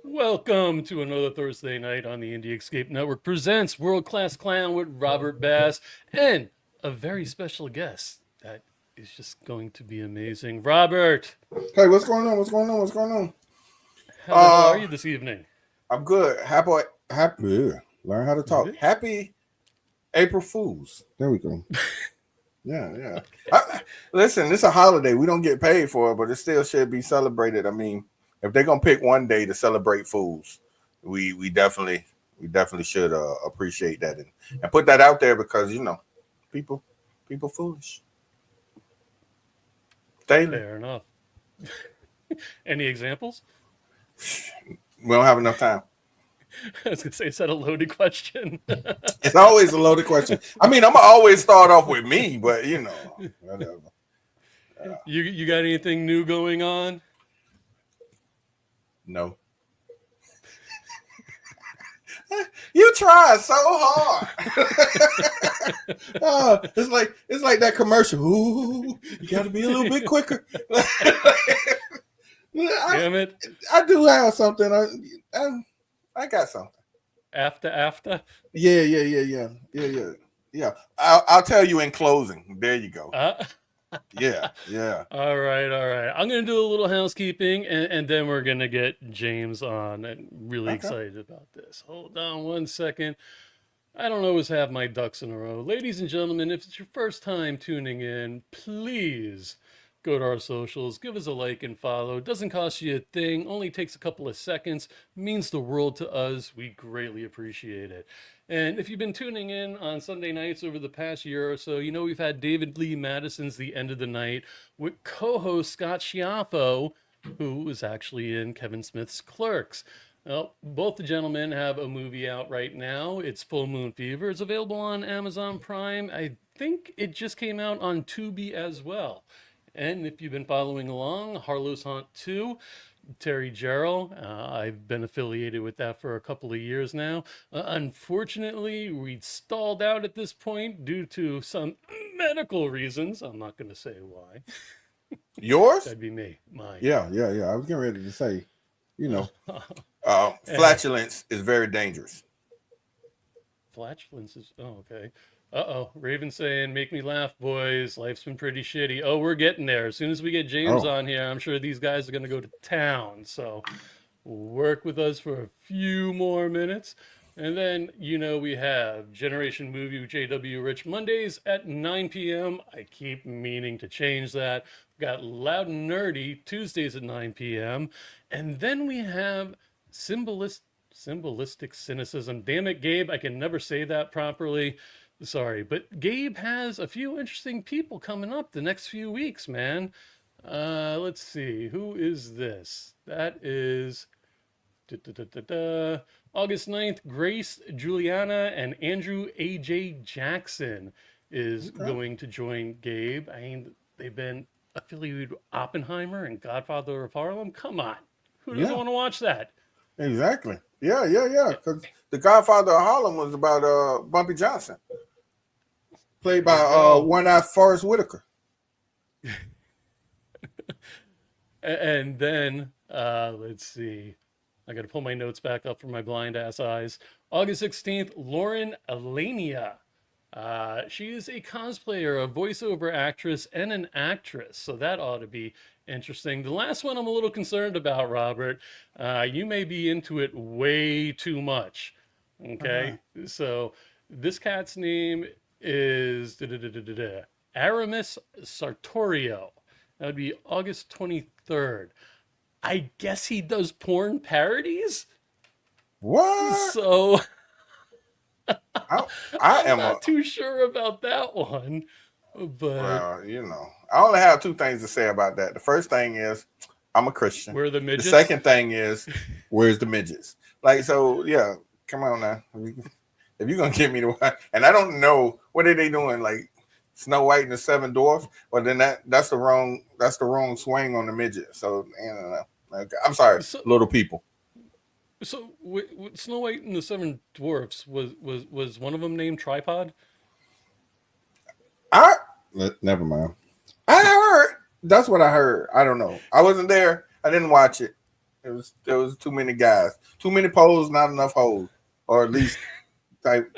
Welcome to another Thursday night on the Indie Escape Network presents World Klass Clown with Robert Bass and a very special guest that is just going to be amazing. Robert, Hey, what's going on? What's going on? What's going on? how the hell are you this evening? I'm good. Happy. Learn how to talk. Happy April Fools. There we go. Yeah. Listen, it's a holiday. We don't get paid for it, but it still should be celebrated. I mean, if they're gonna pick one day to celebrate fools, we definitely should appreciate that and put that out there because people foolish. Daily. Fair enough. Any examples? We don't have enough time. I was gonna say, is that a loaded question? It's always a loaded question. I mean, I'm gonna always start off with me, but whatever. You got anything new going on? No. You try so hard. It's like that commercial. Ooh, you got to be a little bit quicker. Damn it! I do have something. I got something. After. Yeah. I'll tell you in closing. There you go. Yeah. All right. I'm going to do a little housekeeping and then we're going to get James on. I'm really excited about this. Hold on one second. I don't always have my ducks in a row. Ladies and gentlemen, if it's your first time tuning in, please go to our socials, give us a like and follow. It doesn't cost you a thing, only takes a couple of seconds, means the world to us. We greatly appreciate it. And if you've been tuning in on Sunday nights over the past year or so, we've had David Lee Madison's The End of the Night with co-host Scott Schiaffo, who was actually in Kevin Smith's Clerks. Well, both the gentlemen have a movie out right now. It's Full Moon Fever. It's available on Amazon Prime. I think it just came out on Tubi as well. And if you've been following along, Harlow's Haunt 2, Terry Gerald, I've been affiliated with that for a couple of years now. Unfortunately, we stalled out at this point due to some medical reasons. I'm not going to say why. Yours? That'd be me. Mine. Yeah. I was getting ready to say, flatulence is very dangerous. Flatulence is, okay. Raven saying, make me laugh, boys. Life's been pretty shitty. Oh, we're getting there. As soon as we get James on here, I'm sure these guys are going to go to town. So work with us for a few more minutes. And then, we have Generation Movie with J.W. Rich Mondays at 9 p.m. I keep meaning to change that. We've got Loud and Nerdy Tuesdays at 9 p.m. And then we have Symbolistic Cynicism. Damn it, Gabe, I can never say that properly. Sorry, but Gabe has a few interesting people coming up the next few weeks, man. Let's see. Who is this? That is August 9th. Grace Juliana and Andrew A.J. Jackson is going to join Gabe. I mean, they've been affiliated with Oppenheimer and Godfather of Harlem. Come on. Who doesn't want to watch that? Exactly. Yeah. Because the Godfather of Harlem was about Bumpy Johnson, played by one-eyed Forrest Whitaker. And then let's see. I got to pull my notes back up from my blind ass eyes. August 16th, Lauren Elania. She is a cosplayer, a voiceover actress, and an actress. So that ought to be interesting. The last one I'm a little concerned about, Robert. You may be into it way too much. Okay? So this cat's name is Aramis Sartorio. That would be August 23rd. I guess he does porn parodies? What? So I am not too sure about that one. but Well, I only have two things to say about that. The first thing is I'm a Christian. where are the The midgets? second thing is where's the midgets? Like, so yeah, come on now. If you're gonna get me to one, and I don't know what are they doing, like Snow White and the Seven Dwarfs, well then that's the wrong swing on the midget. So okay, I'm sorry, So, little people. Snow White and the Seven Dwarfs was one of them named Tripod? I never mind. I heard that's what I heard. I don't know. I wasn't there. I didn't watch it. There was too many guys, too many poles, not enough holes, or at least type.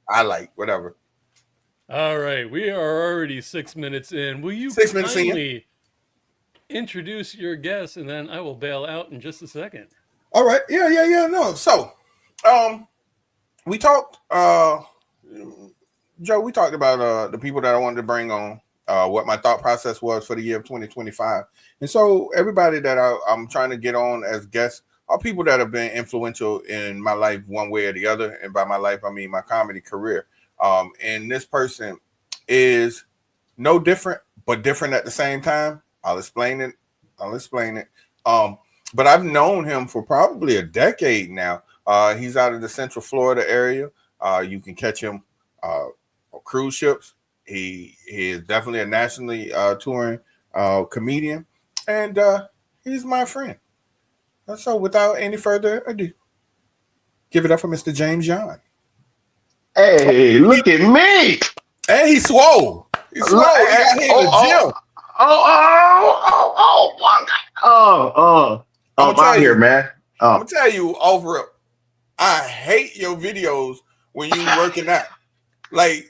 I like whatever. All right, we are already 6 minutes in. Will you 6 minutes in. kindly introduce your guest, and then I will bail out in just a second. All right. Yeah. No. So, we talked. Joe, we talked about the people that I wanted to bring on. What my thought process was for the year of 2025, and so everybody that I'm trying to get on as guests are people that have been influential in my life one way or the other, and by my life I mean my comedy career. And this person is no different, but different at the same time. I'll explain it. But I've known him for probably a decade now. He's out of the Central Florida area. You can catch him on cruise ships. He is definitely a nationally touring comedian, and he's my friend. So, without any further ado, give it up for Mr. James John. Hey, look at me! Hey, he's swole. He's swole. He got here in the gym. I'm out here, man. I'm gonna tell you over. I hate your videos when you working out. Like,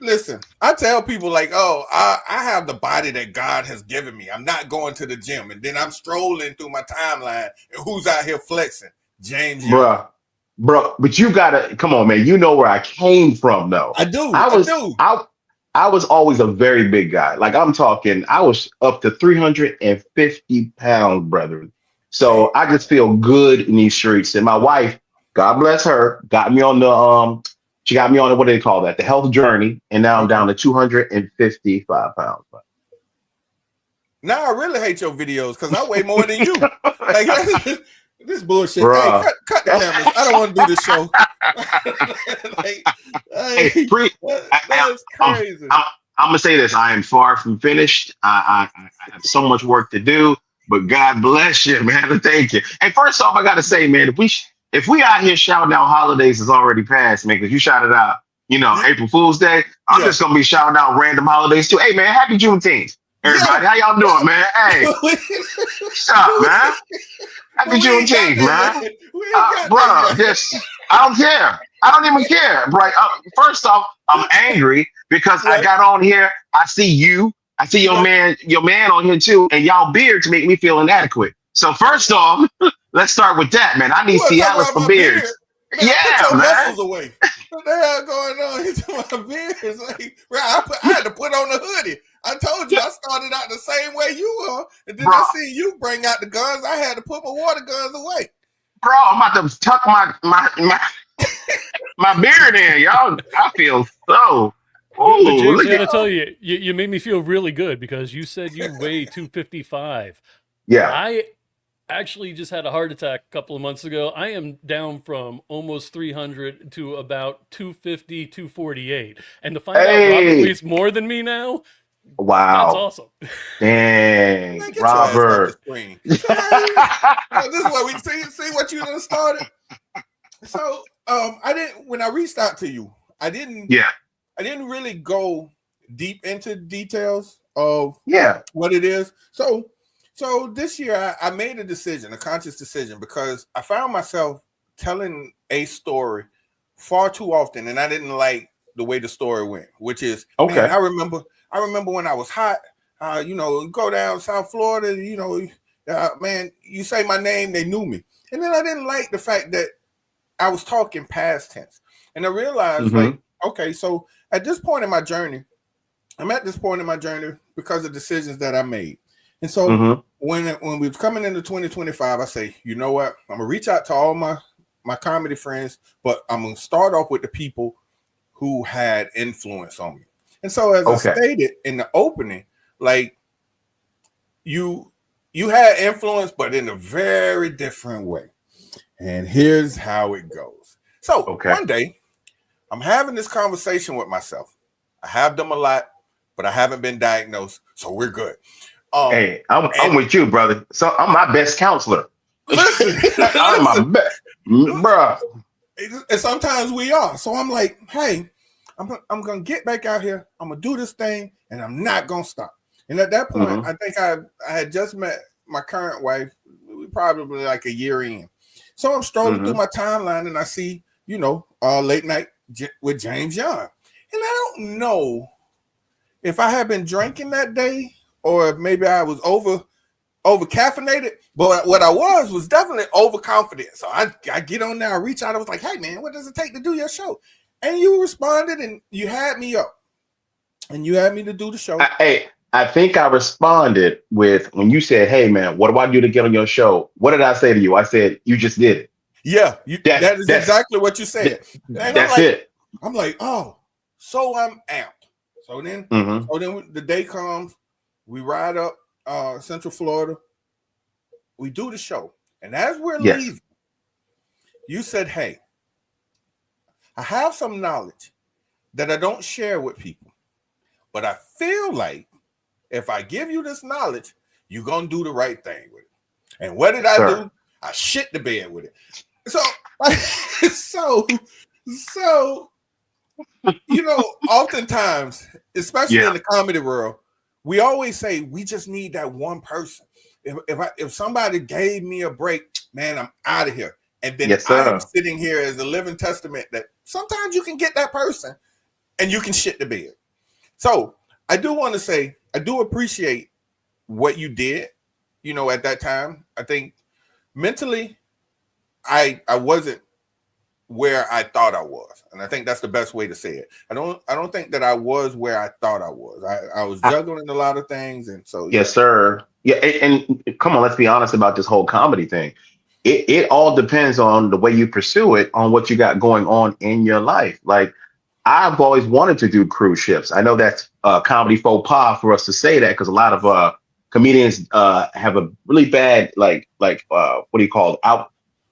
listen, I tell people like, oh, I have the body that God has given me. I'm not going to the gym, and then I'm strolling through my timeline, and who's out here flexing? James Young. Bro, but you gotta come on, man. You know where I came from, though. I do. I was always a very big guy. Like I'm talking, I was up to 350 pounds, brother. So I just feel good in these streets. And my wife, God bless her, got me on she got me on what do they call that? The health journey. And now I'm down to 255 pounds. Now I really hate your videos because I weigh more than you. Like this bullshit. Bruh. Hey, cut the cameras. I don't want to do this show. That's crazy. I'm gonna say this. I am far from finished. I have so much work to do, but God bless you, man. Thank you. And first off, I gotta say, man, if we out here shouting out holidays is already passed, man, because you shouted out, April Fool's Day. I'm just gonna be shouting out random holidays too. Hey, man, happy Juneteenth, everybody. How y'all doing, man? Hey, stop, man. Happy Juneteenth, man. Bro, I don't care. I don't even care. Right. First off, I'm angry because I got on here. I see you. I see your man on here too, and y'all beards make me feel inadequate. So first off, let's start with that, man. I need Cialis for beards. Man, put your muscles away. What the hell going on into my beards? Like, I had to put on the hoodie. I told you I started out the same way you are, and then I see you bring out the guns. I had to put my water guns away. Bro, I'm about to tuck my beard in, y'all. I feel so. But James, I gotta tell you, you made me feel really good because you said you weigh 255. Yeah. I actually just had a heart attack a couple of months ago. I am down from almost 300 to about 250, 248. And to find out Robert weighs more than me now, wow. That's awesome. Dang, Robert. This is what we see what you done started. So when I reached out to you, I didn't really go deep into details of what it is. So this year I made a conscious decision, because I found myself telling a story far too often, and I didn't like the way the story went, which is, man, I remember when I was hot, go down South Florida, man, you say my name, they knew me. And then I didn't like the fact that I was talking past tense. And I realized, so at this point in my journey, I'm at this point in my journey because of decisions that I made. And so when we was coming into 2025, I say, you know what? I'm going to reach out to all my comedy friends, but I'm going to start off with the people who had influence on me. And so, as I Okay. stated in the opening, like you had influence, but in a very different way. And here's how it goes. So Okay. one day, I'm having this conversation with myself. I have them a lot, but I haven't been diagnosed, so we're good. Hey, I'm with you, brother. So I'm my best counselor. Listen, I'm my best, bro. And sometimes we are. So I'm like, hey, I'm gonna get back out here. I'm gonna do this thing, and I'm not gonna stop. And at that point, I think I had just met my current wife. We probably like a year in. So I'm strolling through my timeline, and I see, late night with James Young, and I don't know if I had been drinking that day or if maybe I was over caffeinated, but what I was definitely overconfident. So I get on there, I reach out, I was like, hey man, what does it take to do your show? And you responded and you had me up and you had me to do the show. I think I responded with when you said, hey man, what do I do to get on your show? What did I say to you? I said, you just did it. Yeah, that is exactly what you said. That's it. I'm like, oh, so I'm amped. So then, the day comes, we ride up Central Florida, we do the show, and as we're leaving, you said, hey, I have some knowledge that I don't share with people, but I feel like if I give you this knowledge, you're gonna do the right thing with it. And what did I do? I shit the bed with it. So oftentimes, especially in the comedy world, we always say we just need that one person. If somebody gave me a break, man, I'm out of here. And then I'm sitting here as a living testament that sometimes you can get that person and you can shit the bed. So I do want to say, I do appreciate what you did, at that time. I think mentally, I wasn't where I thought I was. And I think that's the best way to say it. I don't think that I was where I thought I was. I was juggling a lot of things. And so, yes, sir. Yeah. And come on, let's be honest about this whole comedy thing. It all depends on the way you pursue it, on what you got going on in your life. Like, I've always wanted to do cruise ships. I know that's comedy faux pas for us to say that, because a lot of comedians have a really bad, what do you call it?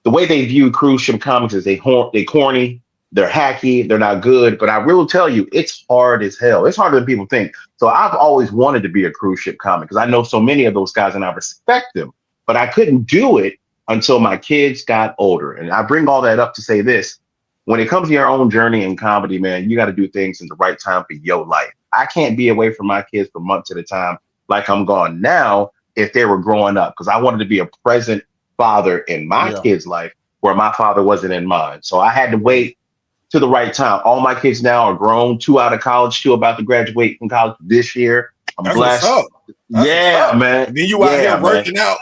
The way they view cruise ship comics is they corny, they're hacky, they're not good. But I will tell you, it's hard as hell. It's harder than people think. So I've always wanted to be a cruise ship comic because I know so many of those guys and I respect them. But I couldn't do it until my kids got older. And I bring all that up to say this. When it comes to your own journey in comedy, man, you got to do things in the right time for your life. I can't be away from my kids for months at a time like I'm gone now if they were growing up, because I wanted to be a present father in my kids' life where my father wasn't in mine. So I had to wait to the right time. All my kids now are grown, 2 out of college, 2 about to graduate from college this year. I'm blessed. Yeah, man. And then you out here working out.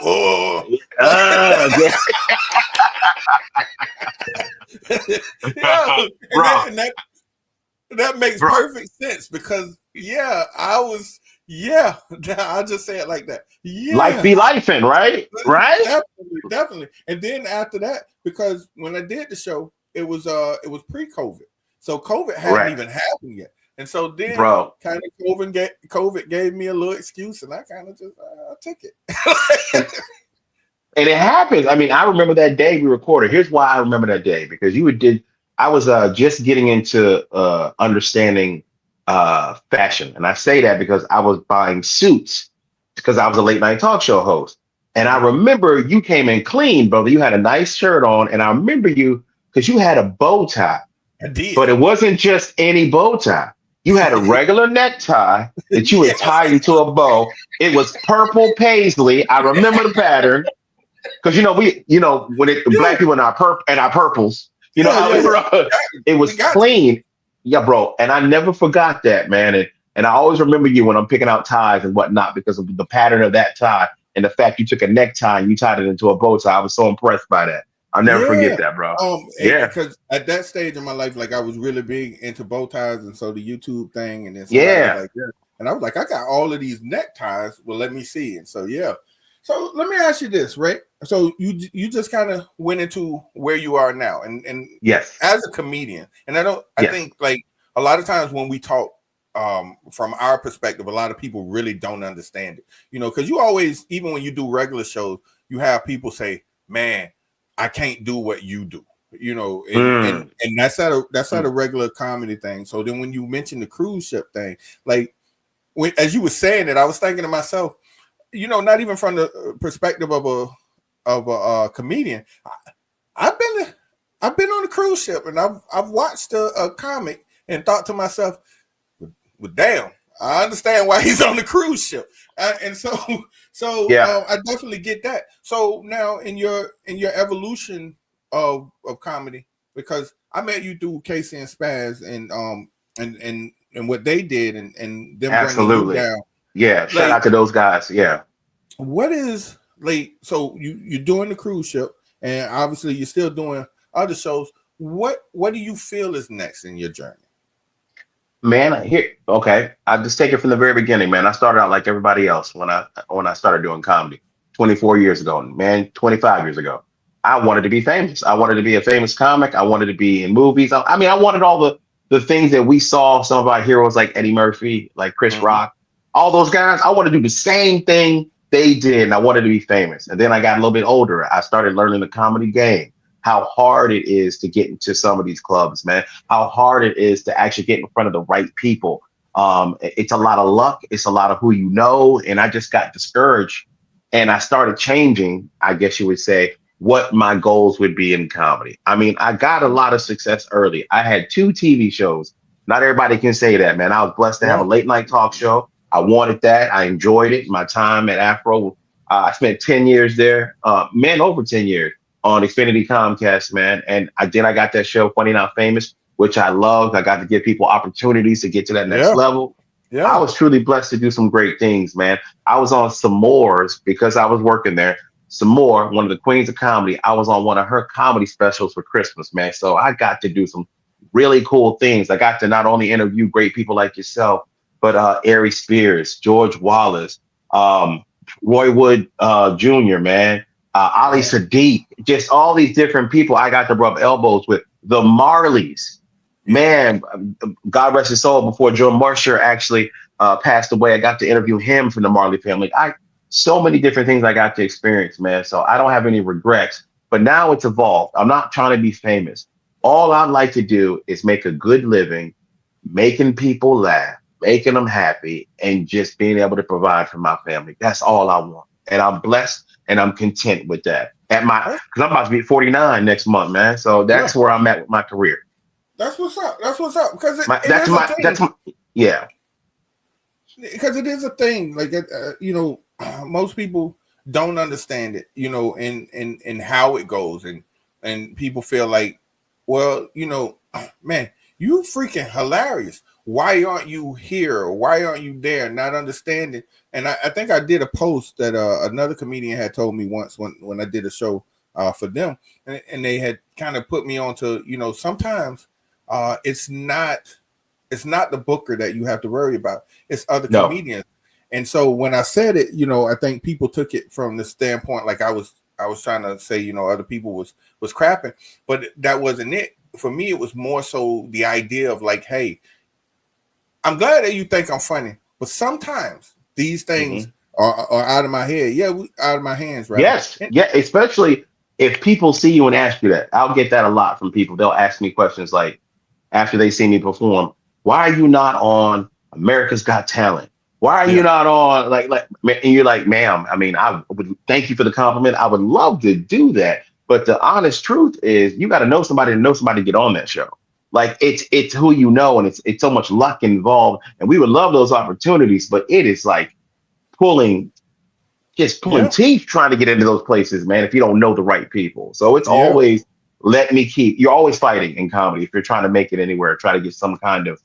That makes perfect sense because I'll just say it like that. Yeah, life be lifing, right? Definitely. And then after that, because when I did the show, it was pre-COVID, so COVID hadn't even happened yet. And so then, kind of COVID gave me a little excuse, and I kind of just took it. And it happens. I mean, I remember that day we recorded. Here's why I remember that day, because I was just getting into understanding fashion. And I say that because I was buying suits because I was a late night talk show host. And I remember you came in clean, brother. You had a nice shirt on. And I remember you because you had a bow tie. I did. But it wasn't just any bow tie. You had a regular necktie that you had tied into a bow. It was purple paisley. I remember the pattern. Because black people in our purples, it was clean. Yeah, bro. And I never forgot that, man. And I always remember you when I'm picking out ties and whatnot because of the pattern of that tie and the fact you took a necktie and you tied it into a bow tie. I was so impressed by that. I'll never forget that, bro. Because at that stage in my life, like I was really big into bow ties, and so the YouTube thing, and then and I was like, I got all of these neckties. Well, let me see. And so So let me ask you this, right? So you just kind of went into where you are now, and yes, as a comedian, and I think like a lot of times when we talk from our perspective, a lot of people really don't understand it. Because you always, even when you do regular shows, you have people say, "Man, I can't do what you do." And that's at a regular comedy thing. So then when you mention the cruise ship thing, like as you were saying it, I was thinking to myself, not even from the perspective of a comedian. I've been on a cruise ship and I've watched a comic and thought to myself, well, damn, I understand why he's on the cruise ship. And so I definitely get that. So now in your evolution of comedy, because I met you through Casey and Spaz and what they did and them absolutely bringing you down. Yeah, shout out to those guys. Yeah. What is so you're doing the cruise ship and obviously you're still doing other shows. What do you feel is next in your journey? Man, I just take it from the very beginning, man. I started out like everybody else when I started doing comedy 24 years ago, man, 25 years ago. I wanted to be famous. I wanted to be a famous comic. I wanted to be in movies. I mean, I wanted all the things that we saw some of our heroes like Eddie Murphy, like Chris Rock, all those guys. I wanted to do the same thing they did, and I wanted to be famous. And then I got a little bit older. I started learning the comedy game. How hard it is to get into some of these clubs, man. How hard it is to actually get in front of the right people. It's a lot of luck. It's a lot of who you know. And I just got discouraged. And I started changing, I guess you would say, what my goals would be in comedy. I mean, I got a lot of success early. I had 2 TV shows. Not everybody can say that, man. I was blessed to have a late night talk show. I wanted that. I enjoyed it. My time at Afro, I spent 10 years there, over 10 years. On Xfinity Comcast, man. And I got that show, Funny Not Famous, which I loved. I got to give people opportunities to get to that next level. Yeah. I was truly blessed to do some great things, man. I was on S'mores because I was working there. S'more, one of the queens of comedy, I was on one of her comedy specials for Christmas, man. So I got to do some really cool things. I got to not only interview great people like yourself, but Ari Spears, George Wallace, Roy Wood Jr., man. Ali Sadiq, just all these different people I got to rub elbows with. The Marleys, man, God rest his soul, before Joe Marsher actually passed away, I got to interview him from the Marley family. So many different things I got to experience, man. So I don't have any regrets, but now it's evolved. I'm not trying to be famous. All I'd like to do is make a good living, making people laugh, making them happy, and just being able to provide for my family. That's all I want. And I'm blessed. And I'm content with that because I'm about to be 49 next month, man. So that's where I'm at with my career. That's what's up. Because because it is a thing. Like most people don't understand it, and how it goes, and people feel like, well, man, you freaking hilarious. Why aren't you here? Or why aren't you there? Not understanding. And I think I did a post that another comedian had told me once when I did a show for them, and they had kind of put me on to, sometimes it's not the booker that you have to worry about. It's other comedians. And so when I said it, I think people took it from the standpoint like I was trying to say, other people was crapping, but that wasn't it. For me, it was more so the idea of like, hey, I'm glad that you think I'm funny, but sometimes these things are out of my head. Yeah, out of my hands, right? Yes. Yeah, especially if people see you and ask you that. I'll get that a lot from people. They'll ask me questions like, after they see me perform, why are you not on America's Got Talent? Why are you not on and you're like, ma'am, I mean, I would thank you for the compliment. I would love to do that. But the honest truth is you got to know somebody to get on that show. Like it's who you know, and it's so much luck involved. And we would love those opportunities, but it is like pulling teeth trying to get into those places, man, if you don't know the right people. So it's always you're always fighting in comedy if you're trying to make it anywhere, try to get some kind of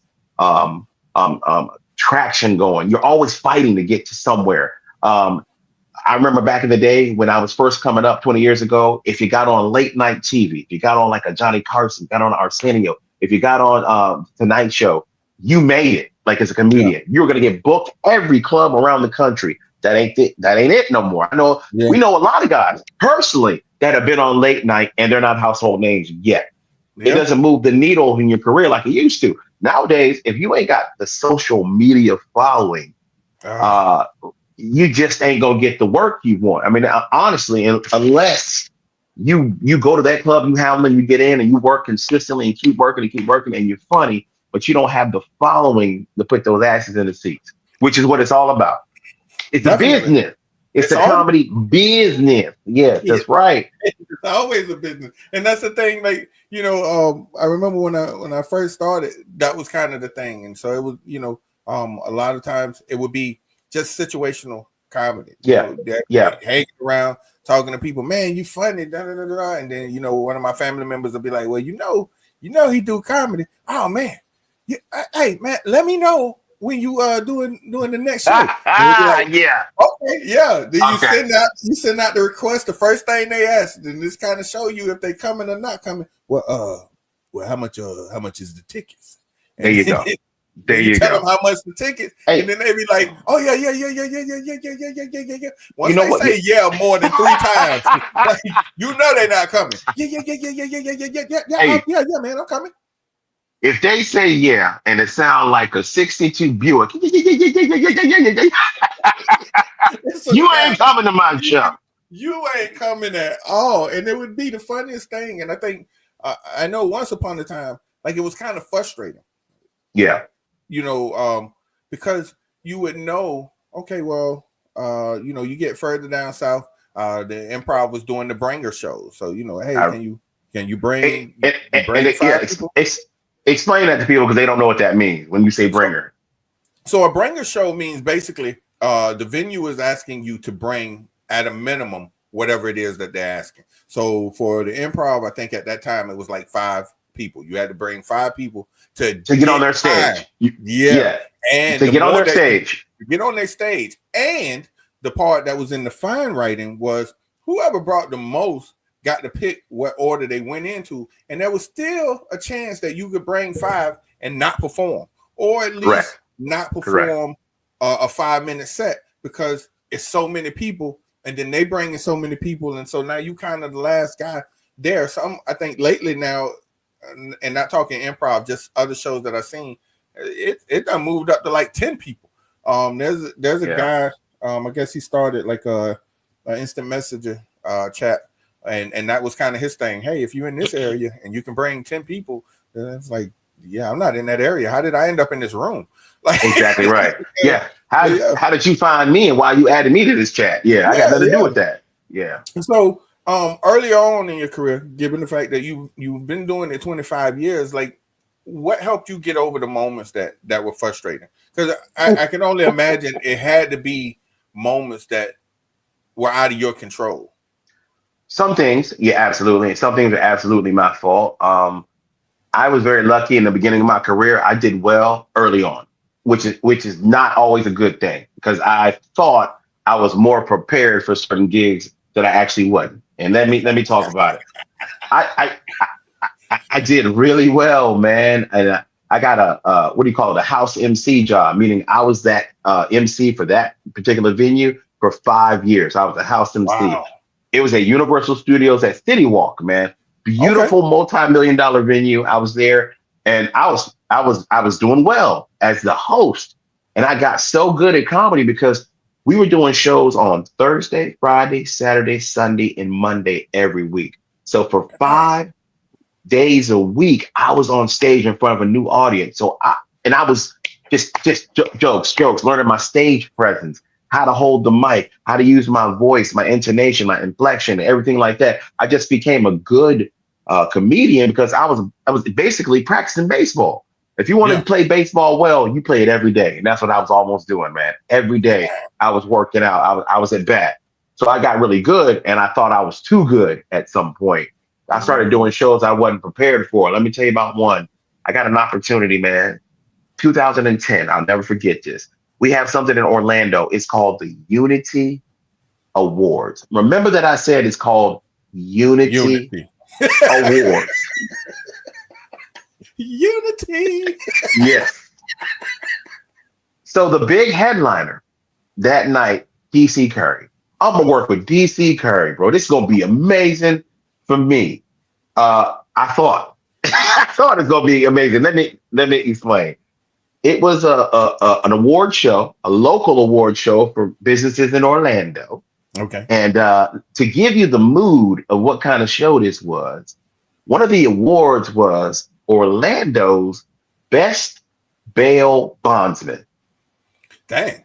traction going. You're always fighting to get to somewhere. I remember back in the day when I was first coming up 20 years ago, if you got on late night TV, if you got on like a Johnny Carson, got on Arsenio, if you got on Tonight Show, you made it. Like as a comedian, you were going to get booked every club around the country. That ain't it no more. I know we know a lot of guys personally that have been on late night and they're not household names yet. It doesn't move the needle in your career like it used to. nowadays, if you ain't got the social media following, Ah, you just ain't gonna get the work you want. I mean, honestly, unless you go to that club, you have them, you get in and you work consistently and keep working, and you're funny, but you don't have the following to put those asses in the seats, which is what it's all about. It's a definitely. business. It's It's a all comedy business. Yes, yeah, that's right. it's always a business, and that's the thing. Like I remember when I first started, that was kind of the thing, and so it was a lot of times it would be just situational comedy. Yeah, That yeah. hanging around talking to people, man, you funny, da, da, da, da. And then one of my family members will be like, well, he do comedy. Oh man, hey man, let me know when you doing the next show. And we'll be like, Yeah. okay, yeah. Then Okay. you send out the request. The first thing they ask, then this kind of show you if they coming or not coming. Well, how much is the tickets? There And you then, go. There then you you tell go. them how much the tickets, Hey, and then they be like, oh yeah. you Once know they what? say yeah more than 3 times, like, they're not coming. Hey, Yeah, man, I'm coming. if they say yeah, and it sounds like a '62 Buick, It's a you trap. ain't coming to my show. You ain't coming at all. And it would be the funniest thing. And I think, I know once upon a time, like it was kind of frustrating, Yeah. because you would know, okay, well, you get further down south, the Improv was doing the bringer shows. So, hey, I, can you it, bring, it, you and bring it, yeah, five people? explain that to people because they don't know what that means when you say So, bringer. so a bringer show means basically the venue is asking you to bring at a minimum whatever it is that they're asking. So for the Improv, I think at that time it was like 5 people. You had to bring 5 people to To get on get their time. stage. Yeah. Yeah. And To the get on more their that stage. you get on their stage, and the part that was in the fine writing was whoever brought the most got to pick what order they went into. And there was still a chance that you could bring 5 and not perform, or at least Correct. not Correct. perform a 5-minute set because it's so many people, and then they bring in so many people, and so now you kind of the last guy there. So I think lately now, and not talking Improv, just other shows that I've seen, it done moved up to like 10 people. There's a Yeah. guy, I guess he started like a instant messenger chat, and that was kind of his thing. Hey, if you're in this area and you can bring 10 people, then it's like, yeah, I'm not in that area. How did I end up in this room? Like, Exactly right. Yeah. yeah, How did you find me and why you added me to this chat? Yeah, I got nothing to do yeah. with that. Yeah. And so, earlier on in your career, given the fact that you've been doing it 25 years, like, what helped you get over the moments that were frustrating? Because I can only imagine it had to be moments that were out of your control. Some things, yeah, absolutely. And some things are absolutely my fault. I was very lucky in the beginning of my career. I did well early on, which is not always a good thing because I thought I was more prepared for certain gigs that I actually wasn't. And let me talk about it. I did really well, man, and I got a what do you call it, a house MC job, meaning I was that MC for that particular venue for 5 years. I was a house MC. Wow. It was at Universal Studios at City Walk, man. Okay. Beautiful multi-million-dollar venue. I was there, and I was doing well as the host, and I got so good at comedy because we were doing shows on Thursday, Friday, Saturday, Sunday, and Monday every week. So for 5 days a week, I was on stage in front of a new audience. I was just jokes, learning my stage presence, how to hold the mic, how to use my voice, my intonation, my inflection, everything like that. I just became a good comedian because I was basically practicing baseball. If you want to Yeah. play baseball well, you play it every day, and that's what I was almost doing, man. Every day I was working out. I was at bat, so I got really good, and I thought I was too good at some point. I started doing shows I wasn't prepared for. Let me tell you about one. I got an opportunity, man. 2010. I'll never forget this. We have something in Orlando. It's called the Unity Awards. Remember that I said it's called Unity Unity. Awards. Unity. Yes. So the big headliner that night, DC Curry. I'm gonna work with DC Curry, bro. This is gonna be amazing for me. I thought. I thought it was gonna be amazing. Let me explain. It was an award show, a local award show for businesses in Orlando. Okay. And to give you the mood of what kind of show this was, one of the awards was Orlando's best bail bondsman. Dang.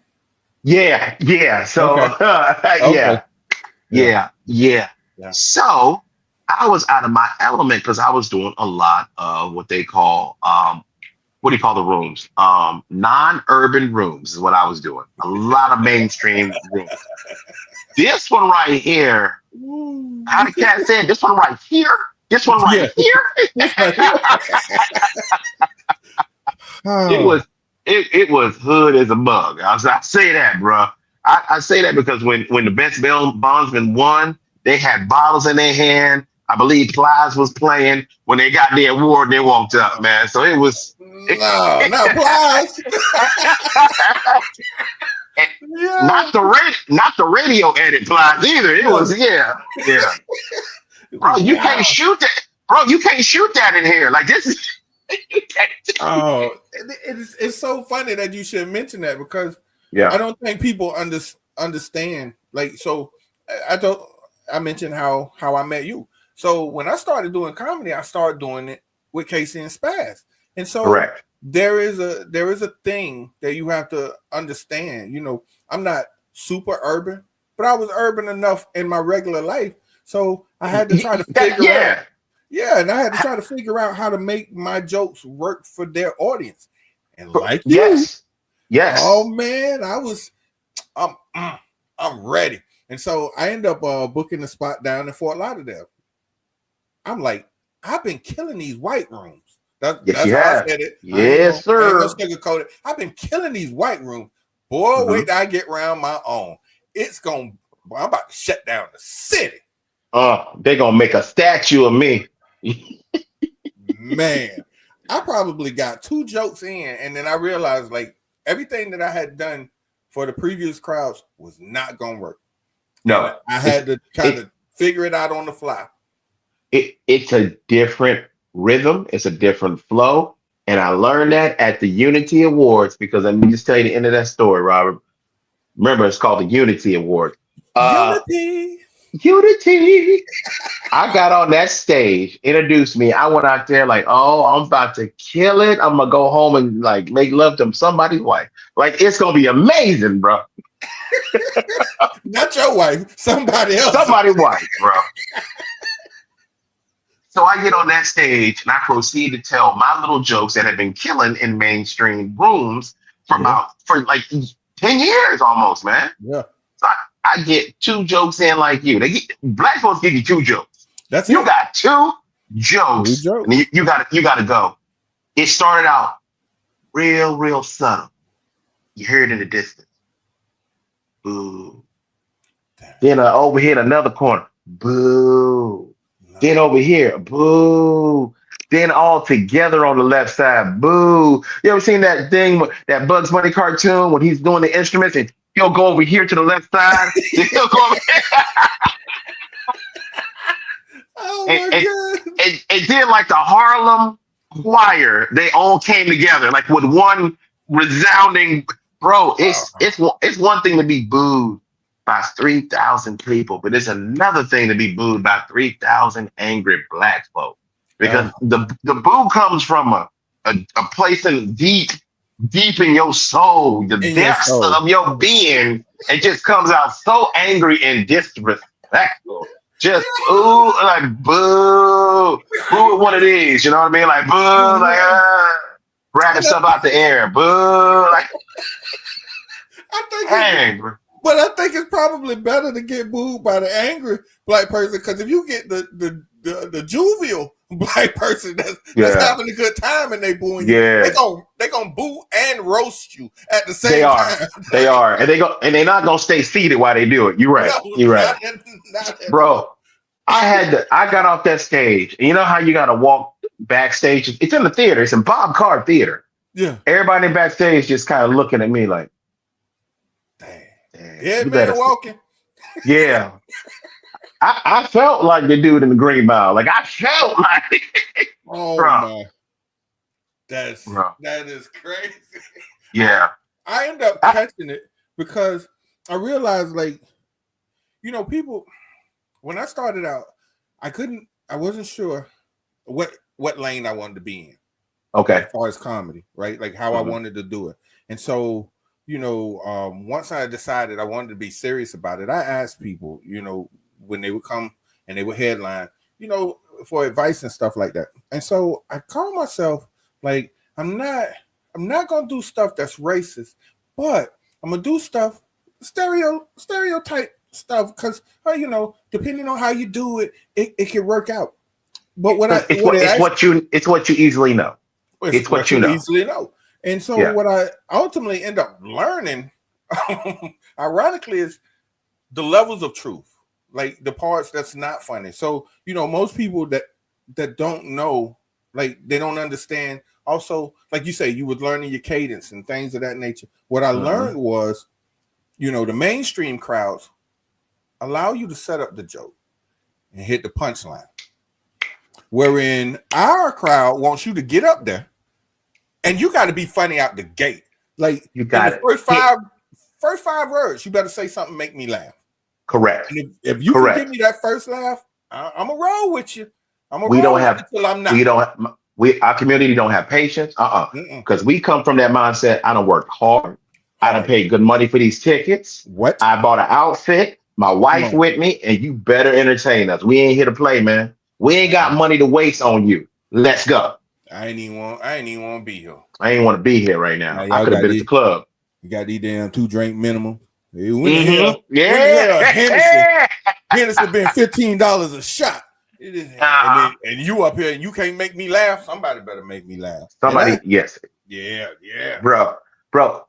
Yeah, yeah. So Okay. yeah. Yeah. So I was out of my element because I was doing a lot of what they call what do you call the rooms? Non-urban rooms is what I was doing. A lot of mainstream rooms. This one right here, how the cat said, this one right here, this one right here. It was hood as a mug. I say that, bro. I say that because when the best bail bondsman won, they had bottles in their hand. I believe Plies was playing when they got the award. They walked up, man. So it was no, not Plies. Not the radio edit Plies either. It was yeah. Bro, you can't shoot that. Bro, you can't shoot that in here. Like this is. Oh, it's so funny that you should mention that because I don't think people understand. Like, so I mentioned how I met you. So when I started doing comedy, I started doing it with Casey and Spaz. And so correct. There is a thing that you have to understand. You know, I'm not super urban, but I was urban enough in my regular life. So I had to try to figure out. Yeah, and I had to try to figure out how to make my jokes work for their audience. And like yes. Oh man, I'm ready. And so I end up booking a spot down in Fort Lauderdale. I'm like, I've been killing these white rooms. That's how I said it. Yes, sir. I ain't gonna sugarcoat it. I've been killing these white rooms. Boy, wait till I get around my own. I'm about to shut down the city. They're gonna make a statue of me. Man, I probably got 2 jokes in, and then I realized like everything that I had done for the previous crowds was not gonna work. No, and I had to kind of figure it out on the fly. It's a different rhythm, it's a different flow, and I learned that at the Unity Awards because let me just tell you the end of that story, Robert. Remember, it's called the Unity Award. Unity. I got on that stage, introduced me. I went out there like, oh, I'm about to kill it. I'm gonna go home and like make love to somebody's wife. Like it's gonna be amazing, bro. Not your wife, somebody else. Somebody's wife, bro. So I get on that stage and I proceed to tell my little jokes that have been killing in mainstream rooms for like 10 years almost, man. Yeah. So I get 2 jokes in like you. Black folks give you 2 jokes. That's you it. got 2 jokes. And you gotta go. It started out real subtle. You hear it in the distance. Boo. Then over here in another corner. Boo. Then over here, boo. Then all together on the left side, boo. You ever seen that thing, that Bugs Bunny cartoon when he's doing the instruments and he'll go over here to the left side? He'll go over here. Oh my God. And then like the Harlem choir, they all came together like with one resounding, bro. It's one thing to be booed by 3,000 people, but it's another thing to be booed by 3,000 angry black folk because the boo comes from a place in deep in your soul, the depths of your being. It just comes out so angry and disrespectful. Just like boo with one of these, you know what I mean? Like boo, like grabbing stuff out the air, boo, like angry. But I think it's probably better to get booed by the angry black person because if you get the jovial black person that's having a good time and they booing you, they gonna boo and roast you at the same time. They are, and they're not gonna stay seated while they do it. You're right. You're right, bro. I got off that stage, and you know how you gotta walk backstage. It's in the theater. It's in Bob Card Theater. Yeah. Everybody backstage just kind of looking at me like. Yeah, man, walking. Yeah. I felt like the dude in the Green Mile. Like I felt like, Oh bro, my, bro. that is crazy. Yeah. I end up catching it because I realized, like, people. When I started out, I wasn't sure what lane I wanted to be in. Okay. As far as comedy, right? Like how I wanted to do it. And so, once I decided I wanted to be serious about it, I asked people, when they would come and they would headline, for advice and stuff like that. And so I call myself like, I'm not gonna do stuff that's racist, but I'm gonna do stuff stereotype stuff because depending on how you do it, it can work out. But it's what you easily know. It's what you know. Easily know. And so what I ultimately end up learning, ironically, is the levels of truth, like the parts that's not funny. So, most people that don't know, like they don't understand. Also, like you say, you was learning your cadence and things of that nature. What I learned was, the mainstream crowds allow you to set up the joke and hit the punchline. Wherein our crowd wants you to get up there and you got to be funny out the gate. Like you got it. First five words, you better say something make me laugh. Correct. And if you can give me that first laugh, I'm gonna roll with you. We don't have our community don't have patience. Because we come from that mindset. I don't work hard. I don't pay good money for these tickets. What? I bought an outfit, my wife with me, and you better entertain us. We ain't here to play, man. We ain't got money to waste on you. Let's go. I ain't even want to be here. I ain't want to be here right now. I could have been at the club. You got these damn 2-drink minimum. Yeah. Hennessy been $15 a shot. And you up here and you can't make me laugh. Somebody better make me laugh. Yes. Yeah. Bro,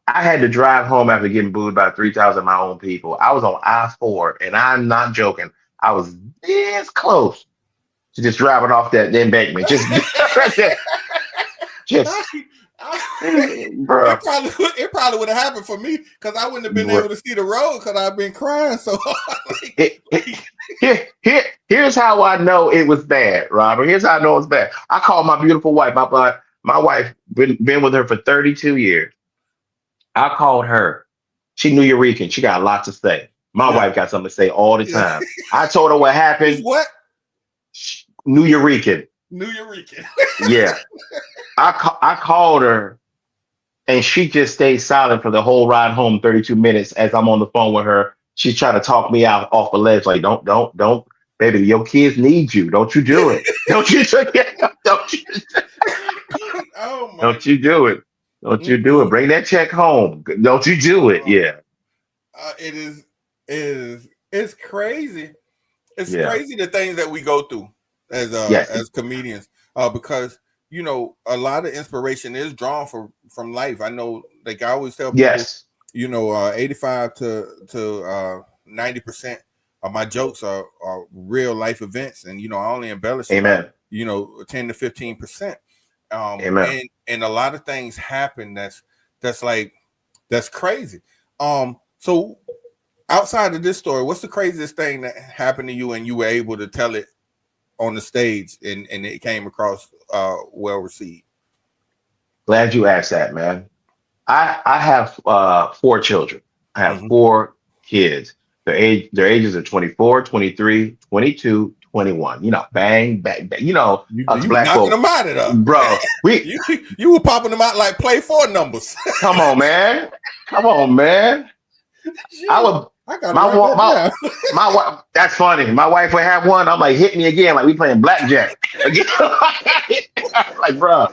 I had to drive home after getting booed by 3,000 of my own people. I was on I-4, and I'm not joking. I was this close to just driving off that embankment. Bro. It probably would have happened for me because I wouldn't have been able to see the road because I've been crying so hard. Here's how I know it was bad, Robert. Here's how I know it's bad. I called my beautiful wife. My wife been with her for 32 years. I called her. She New Yorican. She got a lot to say. My wife got something to say all the time. I told her what happened. What? New Yorican. Yeah. I called her and she just stayed silent for the whole ride home, 32 minutes as I'm on the phone with her. She's trying to talk me out off the ledge. Like, don't, baby, your kids need you. Don't you do it. Don't you do it. Don't you do it. Don't you do it. Bring that check home. Don't you do it. Yeah. It's crazy. It's crazy the things that we go through as comedians. Because a lot of inspiration is drawn from life. I know, like I always tell people, 85 to 90% of my jokes are real life events, and I only embellish about, 10 to 15%. And a lot of things happen that's crazy. So outside of this story, what's the craziest thing that happened to you and you were able to tell it on the stage and it came across well received? Glad you asked that, man. I have 4 children. I have 4 kids. Their ages are 24, 23, 22, 21. Bang, bang, bang. Us black knocking folks, them out of there. Bro. You were popping them out like play 4 numbers. Come on, man. Jeez, my wife. That's funny. My wife would have one. I'm like, hit me again, like we playing blackjack. Like, bro,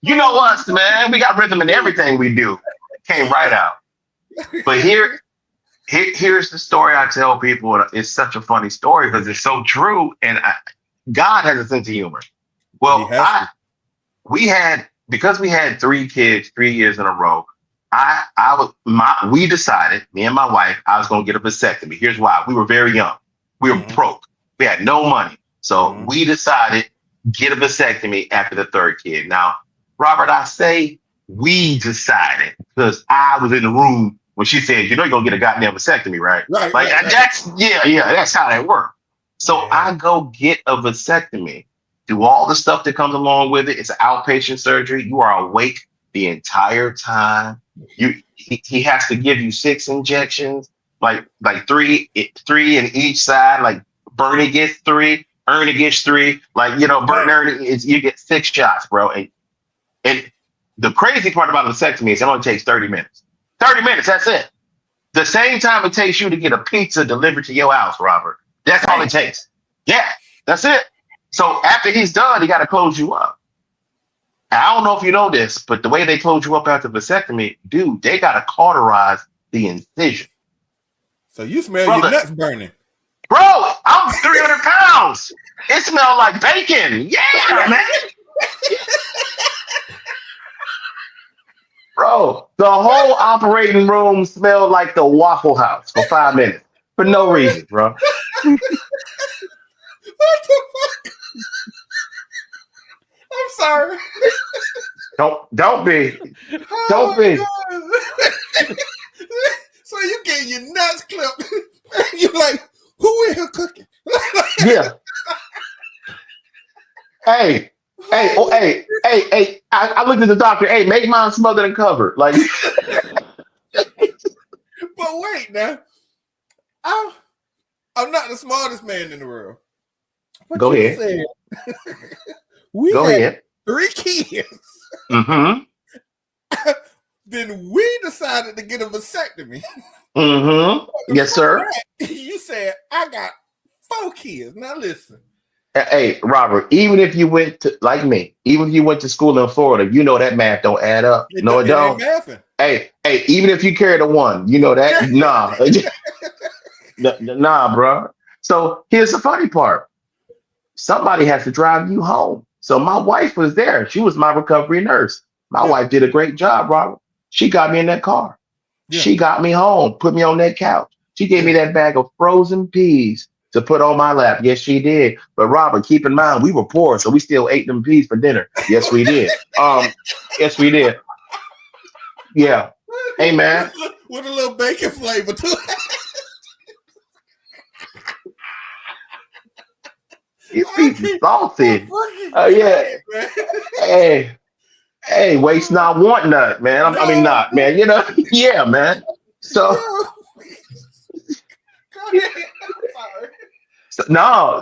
you know us, man. We got rhythm in everything we do. It came right out. But here's the story I tell people. It's such a funny story because it's so true, and God has a sense of humor. Well, because we had 3 kids 3 years in a row. We decided, me and my wife, I was going to get a vasectomy. Here's why. We were very young. We were broke. We had no money. So we decided get a vasectomy after the 3rd kid. Now, Robert, I say we decided because I was in the room when she said, you're going to get a goddamn vasectomy, right? Right. That's how that worked. So I go get a vasectomy, do all the stuff that comes along with it. It's outpatient surgery. You are awake the entire time. He has to give you 6 injections, like three in each side. Like Bernie gets 3, Ernie gets 3. Like Bert and Ernie you get 6 shots, bro. And the crazy part about a vasectomy is it only takes 30 minutes. 30 minutes, that's it. The same time it takes you to get a pizza delivered to your house, Robert. That's all it takes. Yeah, that's it. So after he's done, he got to close you up. And I don't know if you know this, but the way they close you up after vasectomy, dude, they got to cauterize the incision. So you smell your nuts burning. Bro, I'm 300 pounds. It smells like bacon. Yeah, man. Bro, the whole operating room smelled like the Waffle House for 5 minutes for no reason, bro. What the fuck? I'm sorry. Don't be. Don't be. So you getting your nuts clipped. You like, who in here cooking? Yeah. Hey. I looked at the doctor. Hey, make mine smothered and covered. Like, but wait now. I'm not the smartest man in the world. But go ahead. Said, go ahead. 3 kids. Mm-hmm. Then we decided to get a vasectomy. Mm-hmm. Yes, sir. You said I got 4 kids. Now listen. Hey, Robert, even if you went to, like me, even if you went to school in Florida, that math don't add up. No, it don't. Hey, even if you carried a 1, that? Nah. Nah, bro. So here's the funny part. Somebody has to drive you home. So my wife was there. She was my recovery nurse. My wife did a great job, Robert. She got me in that car. Yeah. She got me home, put me on that couch. She gave me that bag of frozen peas to put on my lap. Yes, she did. But Robert, keep in mind, we were poor, so we still ate them peas for dinner. Yes, we did. Yes, we did. Yeah. Hey, man. With a little bacon flavor too. These peas are salty. Oh yeah. Hey, waste not, want not, man. I mean, not, man. Yeah, man. So.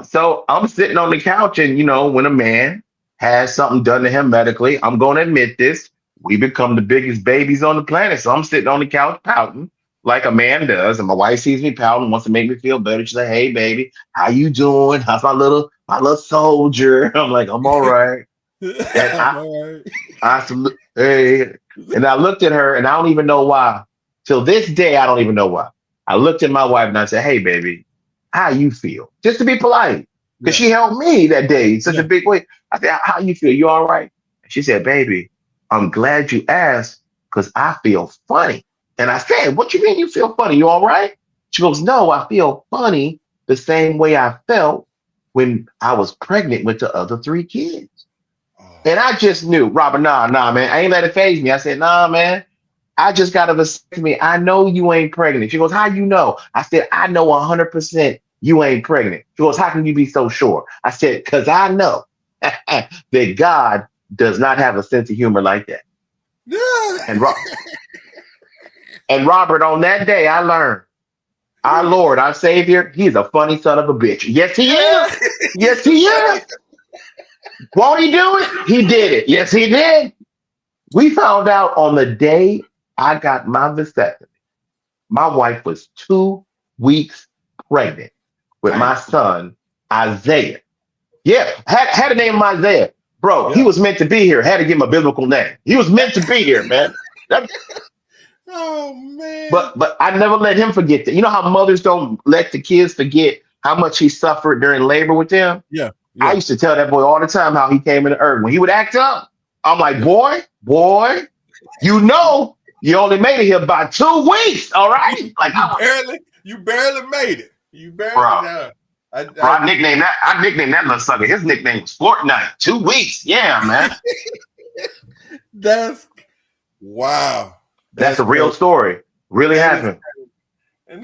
So I'm sitting on the couch, and when a man has something done to him medically, I'm going to admit this. We become the biggest babies on the planet. So I'm sitting on the couch pouting like a man does, and my wife sees me pouting, wants to make me feel better. She's like, "Hey, baby, how you doing? How's my little soldier?" I'm like, "I'm all right." And hey, and I looked at her, and I don't even know why. Till this day, I don't even know why. I looked at my wife and I said, "Hey, baby, how you feel?" Just to be polite, because she helped me that day in such a big way. I said, "How you feel? You all right?" She said, "Baby, I'm glad you asked, because I feel funny." And I said, "What you mean you feel funny? You all right?" She goes, "No, I feel funny the same way I felt when I was pregnant with the other 3 kids." And I just knew, Robert, nah, man. I ain't let it faze me. I said, "Nah, man. I just got a vasectomy. I know you ain't pregnant." She goes, "How you know?" I said, "I know 100% you ain't pregnant." She goes, "How can you be so sure?" I said, "Because I know that God does not have a sense of humor like that." And Robert, on that day, I learned our Lord, our Savior, he's a funny son of a bitch. Yes, he is. Yes, he is. Won't he do it? He did it. Yes, he did. We found out on the day I got my vasectomy, my wife was 2 weeks pregnant with my son, Isaiah. Yeah, had to name him Isaiah. Bro, he was meant to be here. Had to give him a biblical name. He was meant to be here, man. Oh, man. But I never let him forget that. You know how mothers don't let the kids forget how much he suffered during labor with them? Yeah. I used to tell that boy all the time how he came into earth. When he would act up, I'm like, boy, you only made it here by 2 weeks, all right? Like you barely made it. You barely I nicknamed that little sucker. His nickname was Fortnite. 2 weeks. Yeah, man. That's wow. That's a real story. Really happened.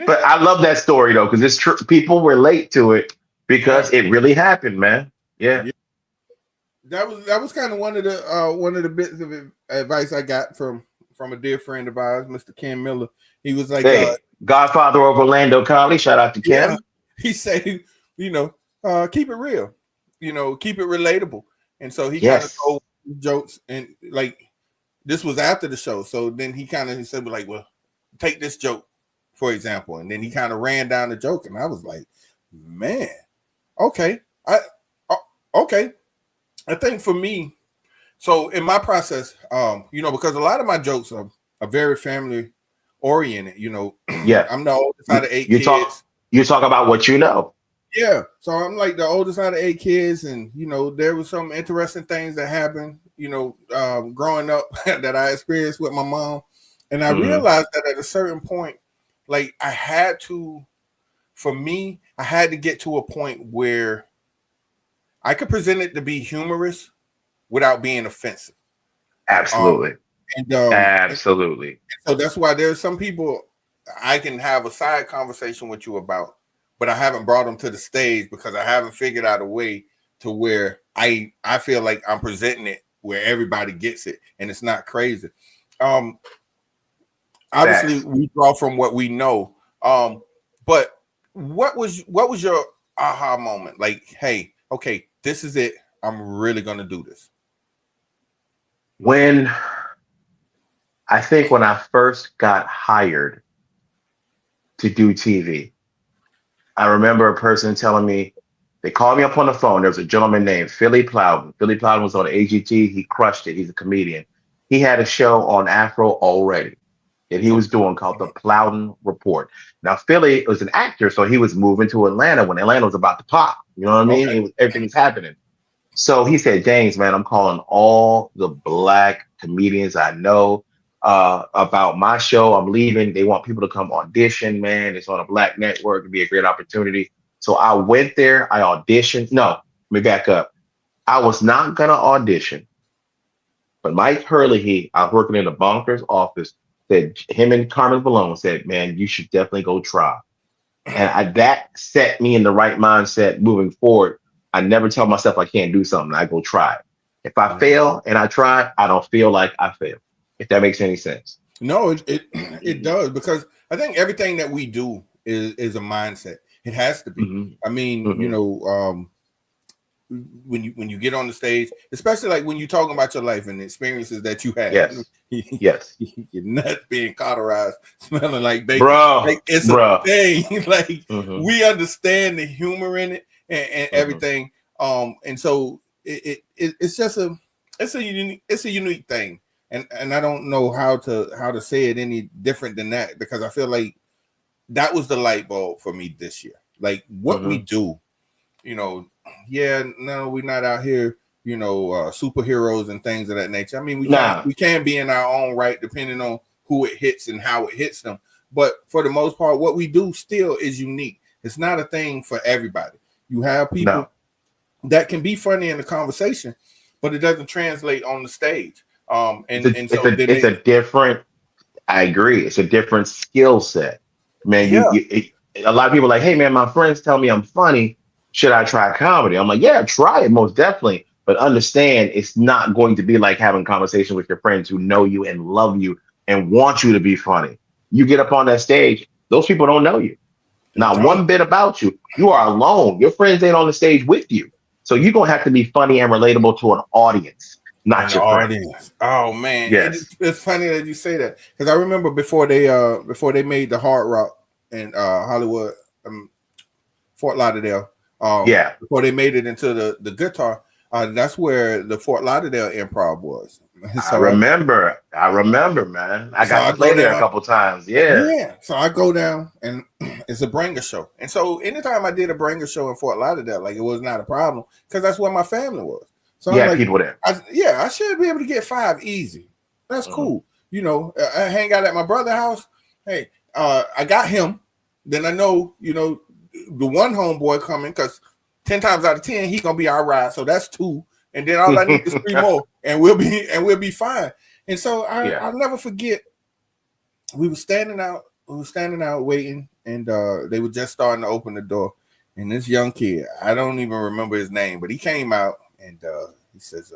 But I love that story though, because it's true. People relate to it. because it really happened, man. Yeah. That was kind of one of the bits of advice I got from a dear friend of ours, Mr. Ken Miller. He was like, Hey, Godfather of Orlando Comedy. Shout out to yeah, Ken. he said, keep it real, keep it relatable. And so he kind of Yes. told jokes, and like this was after the show. So then he kind of said, like, well, take this joke, for example. And then he kind of ran down the joke, and I was like, man, okay. Okay. I think for me, so in my process, because a lot of my jokes are very family oriented, Yeah. I'm the oldest out of 8 You kids. talk about what you know. Yeah. So I'm like the oldest out of 8 kids. And, there was some interesting things that happened, growing up that I experienced with my mom. And I realized that at a certain point, like I had to get to a point where I could present it to be humorous without being offensive. Absolutely. Absolutely. And so that's why there's some people I can have a side conversation with you about, but I haven't brought them to the stage because I haven't figured out a way to where I feel like I'm presenting it where everybody gets it and it's not crazy. Obviously we draw from what we know. But what was your aha moment? Like, hey, okay, this is it. I'm really gonna do this. When I first got hired to do TV, I remember a person telling me, they called me up on the phone. There was a gentleman named Philly Plowden. Philly Plowden was on AGT. He crushed it. He's a comedian. He had a show on Afro already that he was doing called the Plowden Report. Now, Philly was an actor, so he was moving to Atlanta when Atlanta was about to pop. You know what I mean? Everything was happening. So he said, James, man, I'm calling all the Black comedians I know about my show. I'm leaving. They want people to come audition, man. It's on a Black network. It'd be a great opportunity. So I went there. I auditioned. No, let me back up. I was not going to audition. But Mike Hurley, I was working in the Bonker's office, said him and Carmen Malone said, man, you should definitely go try. And that set me in the right mindset moving forward. I never tell myself I can't do something. I go try it. If I fail and I try, I don't feel like I failed. If that makes any sense. No, it does, because I think everything that we do is a mindset. It has to be. Mm-hmm. I mean, when you get on the stage, especially like when you're talking about your life and the experiences that you had. Yes. Yes. Your nuts being cauterized, smelling like bacon. Bro, like, it's a thing. Like we understand the humor in it and everything. And so it's just a unique thing. And I don't know how to say it any different than that, because I feel like that was the light bulb for me this year. Like what we do, we're not out here, superheroes and things of that nature. I mean, we can be in our own right, depending on who it hits and how it hits them. But for the most part, what we do still is unique. It's not a thing for everybody. You have people that can be funny in the conversation, but it doesn't translate on the stage. It's a different. I agree. It's a different skill set, man. A lot of people are like, hey, man, my friends tell me I'm funny. Should I try comedy? I'm like, yeah, try it, most definitely. But understand, it's not going to be like having a conversation with your friends who know you and love you and want you to be funny. You get up on that stage, those people don't know you. Not one bit about you. You are alone. Your friends ain't on the stage with you. So you're going to have to be funny and relatable to an audience, not your audience. Oh, man. Yes. It's funny that you say that, because I remember before they made the Hard Rock in Hollywood, Fort Lauderdale, before they made it into the guitar, that's where the Fort Lauderdale Improv was. So I remember, man. I got to play there a couple times. Yeah. So I go down, and it's a bringer show. And so anytime I did a bringer show in Fort Lauderdale, like, it was not a problem, because that's where my family was. So yeah, people there. I should be able to get 5 easy. That's cool. I hang out at my brother's house. Hey, I got him. Then I know, the one homeboy coming, because 10 times out of 10 he's gonna be our ride. So that's 2, and then all I need is 3 more, and we'll be fine. And so I'll never forget. We were standing out waiting, and they were just starting to open the door, And this young kid, I don't even remember his name, but he came out and he says,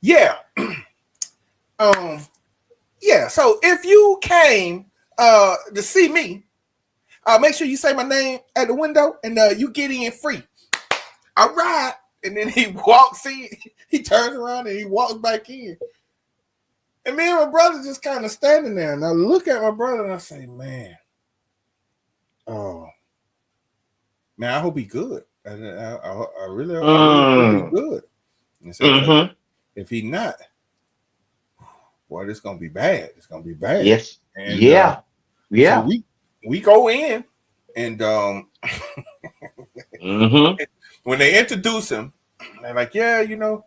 "Yeah, yeah. So if you came to see me, make sure you say my name at the window, and you get in free. All right." And then he walks in, he turns around and he walks back in. And me and my brother just kind of standing there. And I look at my brother and I say, man, oh, man, I hope he good. I really hope he good. And so if he not, boy, it's gonna be bad. It's gonna be bad. Yes. And yeah. So we go in, and when they introduce him, they're like, yeah, you know,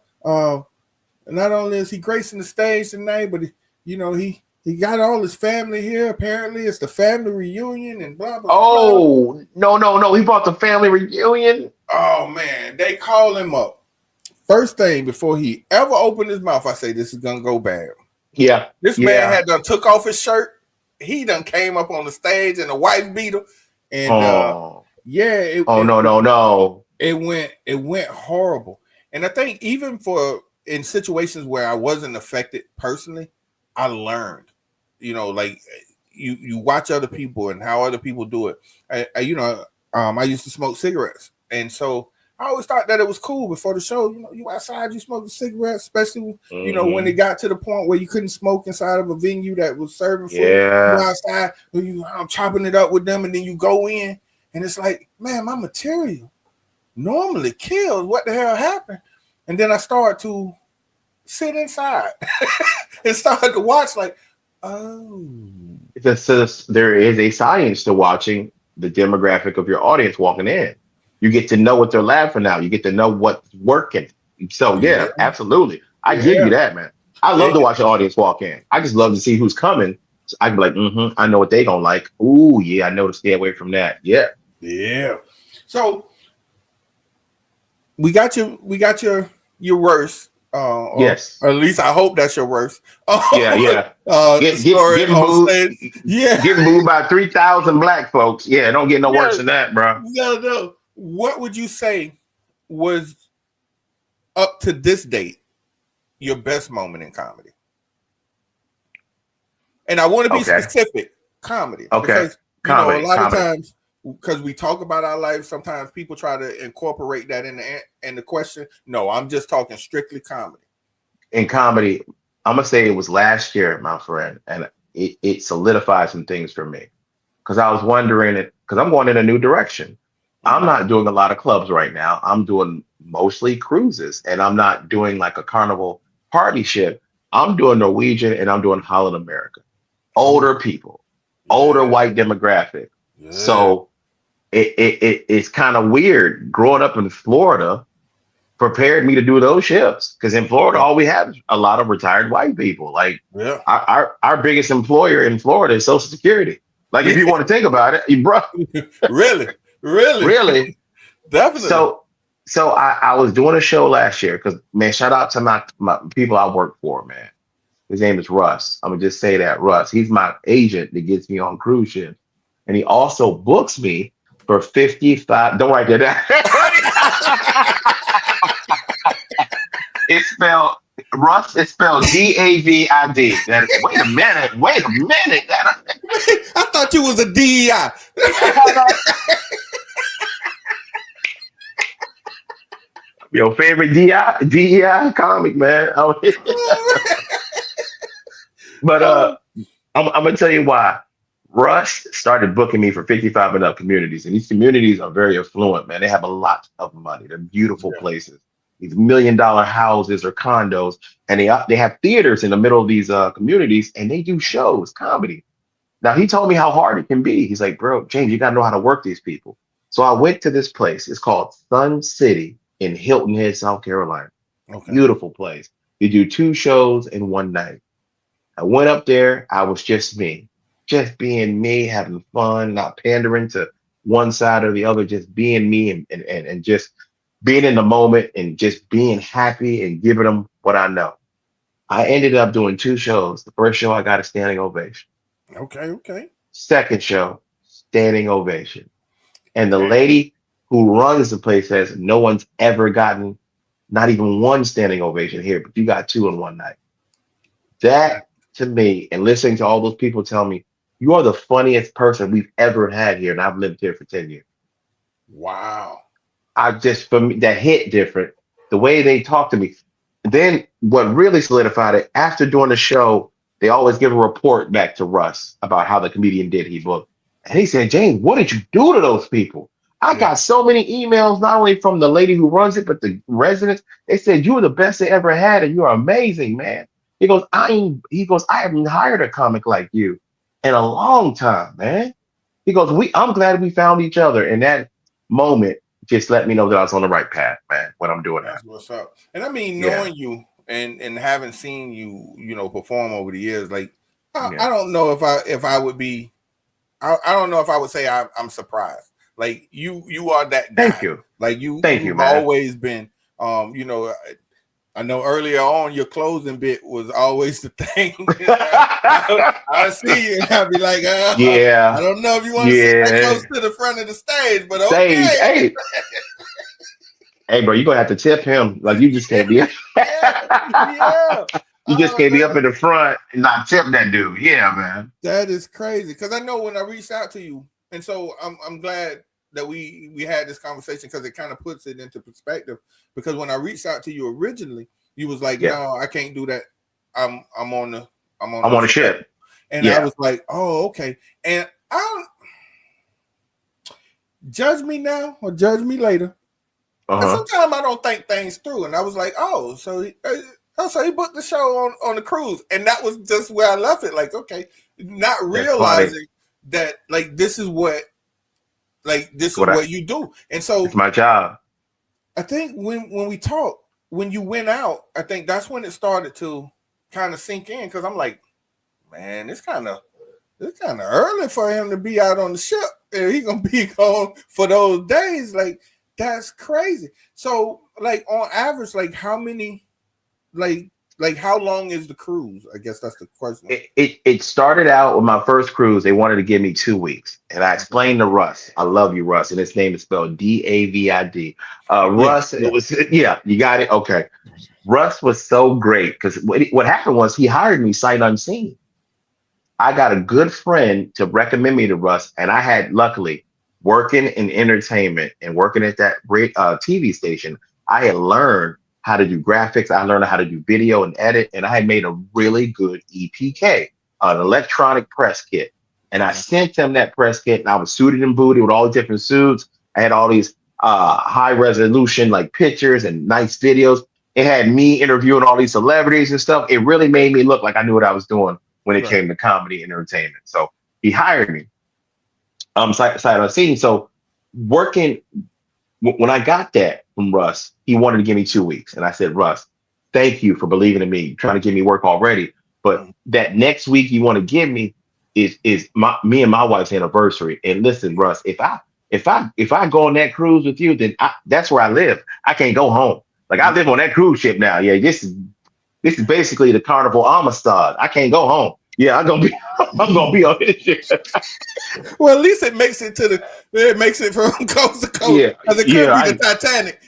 not only is he gracing the stage tonight, but he got all his family here. Apparently, it's the family reunion and blah blah. Oh blah. No! He brought the family reunion. Oh man, they call him up. First thing before he ever opened his mouth, I say this is gonna go bad. Yeah, this man had done took off his shirt. He done came up on the stage in a white beater, and no. It went horrible. And I think even in situations where I wasn't affected personally, I learned, like you watch other people and how other people do it. I used to smoke cigarettes. And so I always thought that it was cool before the show. You outside, you smoke a cigarette, especially, when it got to the point where you couldn't smoke inside of a venue that was serving food. You outside, I'm chopping it up with them, and then you go in, and it's like, man, my material normally kills. What the hell happened? And then I start to sit inside and start to watch like, oh. There is a science to watching the demographic of your audience walking in. You get to know what they're laughing at. You get to know what's working. So yeah, absolutely. I give you that, man. I love to watch the audience walk in. I just love to see who's coming. So I can be like, I know what they gonna like. Ooh, yeah, I know to stay away from that. Yeah. Yeah. So we got your worst. Yes. Or at least I hope that's your worst. Yeah. Getting moved by 3,000 black folks. Yeah, don't get no worse than that, bro. No. What would you say was up to this date your best moment in comedy? And I want to be specific. Comedy. Okay. Because a lot of times, because we talk about our life, sometimes people try to incorporate that in the question. No, I'm just talking strictly comedy. In comedy, I'm gonna say it was last year, my friend, and it solidified some things for me. Because I was wondering it, because I'm going in a new direction. I'm not doing a lot of clubs right now. I'm doing mostly cruises, and I'm not doing like a carnival party ship. I'm doing Norwegian, and I'm doing Holland America. Older people, older white demographic. Yeah. So it's kind of weird. Growing up in Florida prepared me to do those ships, because in Florida, all we have is a lot of retired white people. Like our biggest employer in Florida is Social Security. Like if you want to think about it, bro. Really, definitely. So I was doing a show last year, because man, shout out to my people I work for, man. His name is Russ. I'm gonna just say that, Russ. He's my agent that gets me on cruise ships, and he also books me for 55. Don't write that down. It's spelled Russ. It's spelled David. Wait a minute. I thought you was a DEI. Your favorite DEI comic, man. But I'm gonna tell you why. Russ started booking me for 55 and up communities, and these communities are very affluent, man. They have a lot of money. They're beautiful places. These $1 million houses or condos, and they have theaters in the middle of these communities, and they do shows, comedy. Now he told me how hard it can be. He's like, bro, James, you gotta know how to work these people. So I went to this place. It's called Sun City in Hilton Head, South Carolina. Beautiful place. You do 2 shows in one night. I went up there. I was just me, just being me, having fun, not pandering to one side or the other, just being me and just being in the moment and just being happy and giving them what I know. I ended up doing 2 shows. The first show, I got a standing ovation. Okay. Second show, standing ovation. And the lady who runs the place says no one's ever gotten not even one standing ovation here, but you got two in one night. That to me, and listening to all those people tell me, you are the funniest person we've ever had here, and I've lived here for 10 years. Wow. I just, for me, that hit different. The way they talk to me. Then what really solidified it, after doing the show, they always give a report back to Russ about how the comedian did he booked. And he said, James, what did you do to those people? I got so many emails, not only from the lady who runs it, but the residents. They said, you were the best they ever had, and you're amazing, man. I haven't hired a comic like you in a long time, man. He goes, I'm glad we found each other. And that moment just let me know that I was on the right path, man, when I'm doing that. That's what's up. And I mean, knowing you and having seen you, perform over the years, like I don't know if I would be, I don't know if I would say I'm surprised. Like you are that guy. Thank you. Like you've man. always been, I know earlier on your closing bit was always the thing. I see you and I'll be like, I don't know if you want to sit that close to the front of the stage, but okay. Hey, bro, you're gonna have to tip him. Like you just can't be up. You just can't be up in the front and not tip that dude. Yeah, man. That is crazy. Because I know when I reached out to you, and so I'm glad that we had this conversation because it kind of puts it into perspective. Because when I reached out to you originally, you was like, no, I can't do that. I'm on the ship. And I was like, oh, okay. And I judge me now or judge me later. And sometimes I don't think things through. And I was like, oh, so he booked the show on the cruise. And that was just where I left it. Like, okay, not realizing that like this is what you do. And so it's my job. I think when we talked, when you went out, I think that's when it started to kind of sink in. Cause I'm like, man, it's kind of early for him to be out on the ship. And he gonna be gone for those days. Like, that's crazy. So, like on average, like how many, like how long is the cruise? I guess that's the question. It started out with my first cruise. They wanted to give me 2 weeks, and I explained to Russ, I love you, Russ, and his name is spelled David. Russ, it was you got it. Okay, Russ was so great because what happened was he hired me sight unseen. I got a good friend to recommend me to Russ, and I had luckily working in entertainment and working at that TV station. I had learned how to do graphics. I learned how to do video and edit, and I had made a really good EPK, an electronic press kit. And I sent him that press kit, and I was suited and booted with all the different suits. I had all these high resolution like pictures and nice videos. It had me interviewing all these celebrities and stuff. It really made me look like I knew what I was doing when it came to comedy and entertainment. So he hired me. Sight unseen. So working, when I got that from Russ, he wanted to give me 2 weeks. And I said, Russ, thank you for believing in me, trying to give me work already. But that next week you want to give me is me and my wife's anniversary. And listen, Russ, if I go on that cruise with you, then that's where I live. I can't go home. Like I live on that cruise ship now. Yeah, this is basically the Carnival Amistad. I can't go home. Yeah, I'm gonna be on this shit. Well, at least it makes it from coast to coast. Yeah, because it could be the Titanic.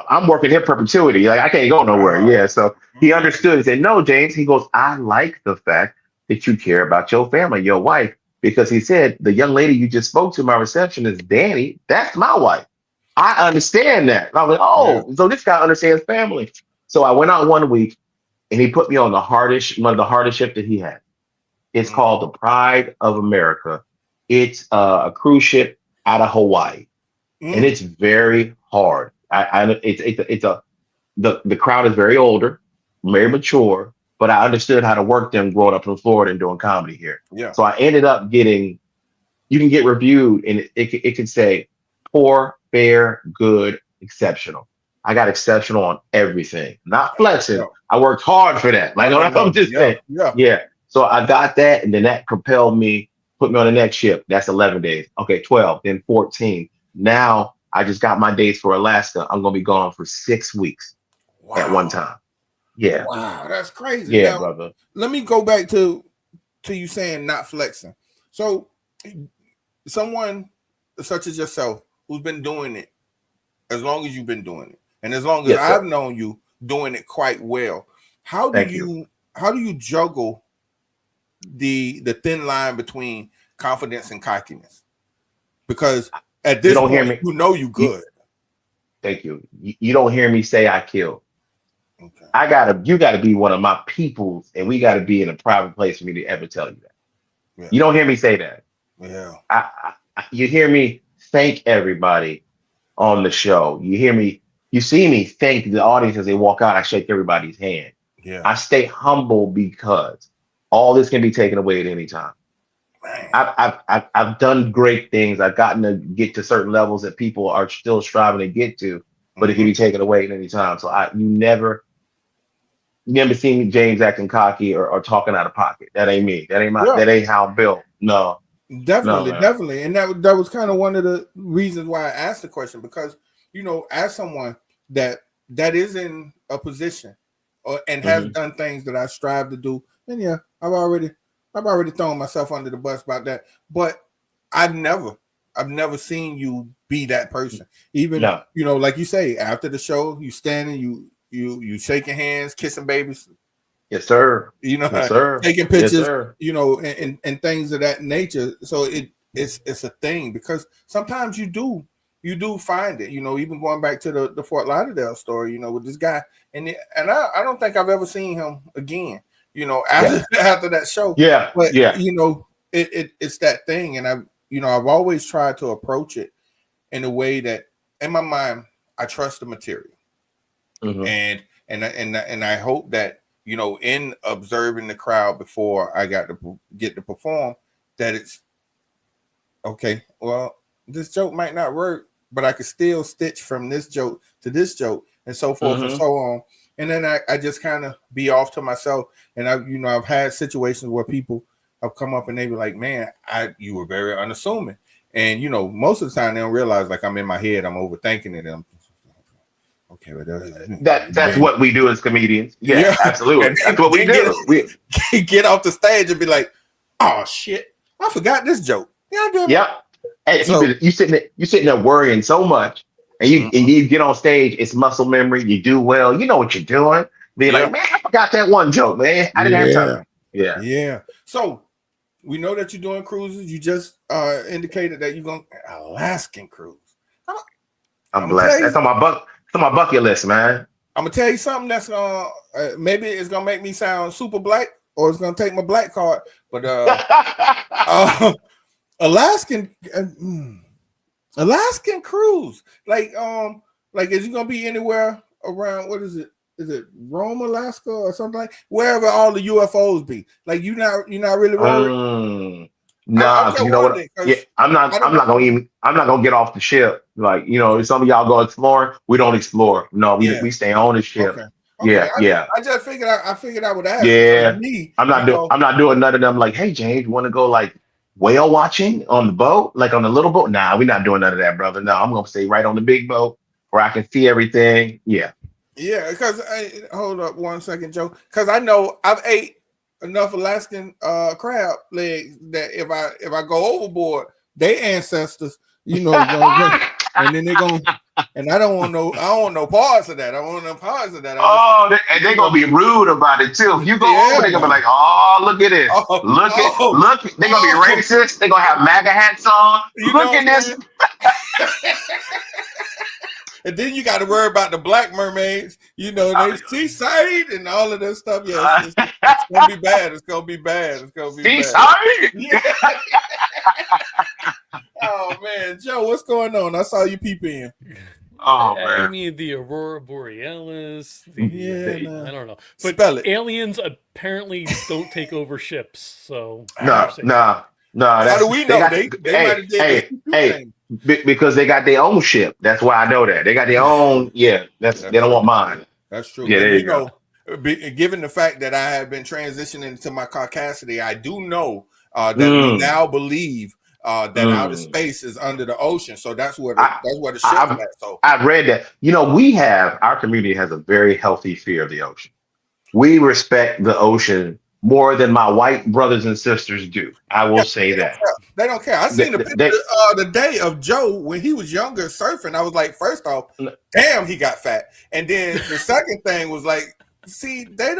I'm working here perpetuity. Like I can't go nowhere. Yeah. So he understood. He said, no, James. He goes, I like the fact that you care about your family, your wife, because he said the young lady you just spoke to, my receptionist, Danny, that's my wife. I understand that. And I was like, so this guy understands family. So I went out 1 week. And he put me on one of the hardest ships that he had. It's called the Pride of America. It's a cruise ship out of Hawaii, and it's very hard. The crowd is very older, very mature, but I understood how to work them growing up in Florida and doing comedy here. Yeah. So I ended up you can get reviewed, and it can say poor, fair, good, exceptional. I got exceptional on everything, not flexing. I worked hard for that. Like I'm just saying. Yeah. So I got that, and then that propelled me, put me on the next ship. That's 11 days. Okay, 12, then 14. Now I just got my dates for Alaska. I'm gonna be gone for 6 weeks at one time. Yeah. Wow, that's crazy. Yeah, now, brother. Let me go back to you saying not flexing. So someone such as yourself, who's been doing it as long as you've been doing it, and as long as Yes, I've sir. known you doing it quite well, how do Thank you. you juggle the thin line between confidence and cockiness? Because at You this don't hear point, me. you know you You, good. thank you. You don't hear me say I killed. Okay. You gotta be one of my peoples, and we gotta be in a private place for me to ever tell you that. Yeah. You don't hear me say that. Yeah. You hear me thank everybody on the show. You see me thank the audience as they walk out. I shake everybody's hand. Yeah. I stay humble because all this can be taken away at any time. Man. I've done great things. I've gotten to get to certain levels that people are still striving to get to, but it can be taken away at any time. So you never seen James acting cocky or talking out of pocket. That ain't me. Yeah. That ain't how I'm built. No, no, Definitely, man. definitely. And that was kind of one of the reasons why I asked the question, because as someone that is in a position and has Mm-hmm. done things that I strive to do, and yeah, I've already thrown myself under the bus about that. But I've never seen you be that person. Even No. like you say, after the show, you standing, you shaking hands, kissing babies, Yes, sir. Yes, sir. taking Yes, pictures, sir. and things of that nature. So it's a thing, because sometimes you do find it. Even going back to the Fort Lauderdale story, with this guy, and I don't think I've ever seen him again. Yeah. After that show, Yeah. but Yeah. it's that thing, and I've always tried to approach it in a way that, in my mind, I trust the material, Mm-hmm. and I hope that in observing the crowd before I get to perform, that it's okay. Well, this joke might not work, but I could still stitch from this joke to this joke, and so forth and Mm-hmm. so on. And then I just kind of be off to myself. And I've had situations where people have come up and they be like, "Man, you were very unassuming." And most of the time they don't realize, like, I'm in my head, I'm overthinking it. I'm okay, but That's then what we do as comedians. Yeah, yeah, absolutely. and That's what we then do. get off the stage and be like, "Oh shit, I forgot this joke." Yeah, damn it. Yep. And So you sitting there worrying so much, and you get on stage, it's muscle memory. You do well. You know what you're doing. Be yeah, like, man, I forgot that one joke, man. I didn't have yeah, time. Yeah. yeah. So we know that you're doing cruises. You just indicated that you're going Alaskan cruise. I'm, I'm I'm gonna tell blessed. you. That's on my bucket list, man. I'm gonna tell you something that's maybe it's gonna make me sound super black, or it's gonna take my black card. But Alaskan Alaskan cruise, like is you gonna be anywhere around? What is it? Is it Rome, Alaska, or something like wherever all the UFOs be? Like you're not really worried. I'm Nah, because just you know what? wondering, Yeah, because I don't know. I'm not gonna get off the ship. Like, some of y'all go explore. We don't explore. No, Yeah. we stay on the ship. Okay. Okay. Yeah, yeah, I just figured I figured I would ask, because yeah. me, I'm not doing none of them. Like, hey James, you want to go like whale watching on the boat, like on the little boat? Nah, we're not doing none of that, brother. No, I'm gonna stay right on the big boat where I can see everything. Yeah. yeah, because hold up one second, Joe. Because I know I've ate enough Alaskan crab legs that if I go overboard, they ancestors, and then they're gonna, and I don't want no parts of that. I want no parts of that. I just Oh, and they're gonna be rude about it too. If you go over, yeah, they're gonna be man. like, "Oh, look at this! Oh, Look!" They're gonna be racist. They're gonna have MAGA hats on. you know Look what at I'm this. saying? And then you got to worry about the black mermaids. They seaside and all of that stuff. Yes, it's gonna be bad. It's gonna be bad. It's gonna be See, bad. sorry. Yeah. Oh man, Joe, what's going on? I saw you peep in. Oh I man. mean, the Aurora Borealis, Yeah, I don't know. But spell it. aliens apparently don't take over ships, so No, interesting. no, no. How do That's we they know? got. They might Hey, have did this hey, two hey. thing. Because they got their own ship. That's why I know that they got their own. Yeah, they That's don't true. want mine. That's true. Yeah, And there you go. given the fact that I have been transitioning into my caucasity, I do know that we Mm, now believe that outer mm. space is under the ocean. So that's where I, the ship's I've at. So I've read that. Our community has a very healthy fear of the ocean. We respect the ocean more than my white brothers and sisters do. I will Yeah, say that. they don't care. I seen the picture They, the day of Joe when he was younger surfing. I was like, first off, damn, he got fat. And then the second thing was like, see, they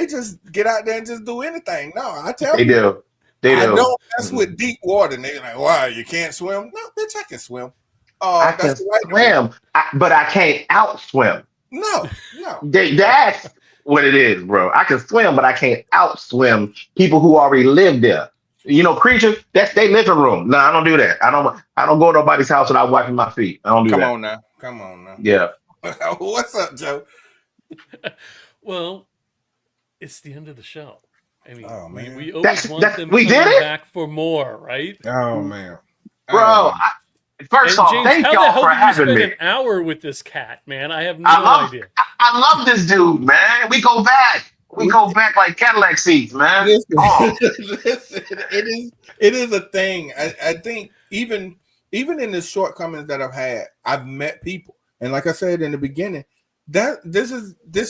just get out there and just do anything. No, I tell they people, do. They I do. don't mess with deep water. And they're like, wow, you can't swim? No, bitch, I can swim. I can That's the right swim, but I can't outswim. No. That's what it is, bro. I can swim, but I can't outswim people who already live there. You know, creatures, that's their living room. No, I don't do that. I don't go to nobody's house without wiping my feet. I don't do that. Come on now. Yeah. What's up, Joe? Well, it's the end of the show. I mean, oh, man. we always want them we coming did it? back for more, right? Oh man. Bro, first off, James, thank how the y'all hell for did you having spend me. an hour with this cat, man? I have no idea. I love this dude, man. We go back. We go back like Cadillac seats, man. Listen, it is a thing. I think even in the shortcomings that I've had, I've met people, and like I said in the beginning, that this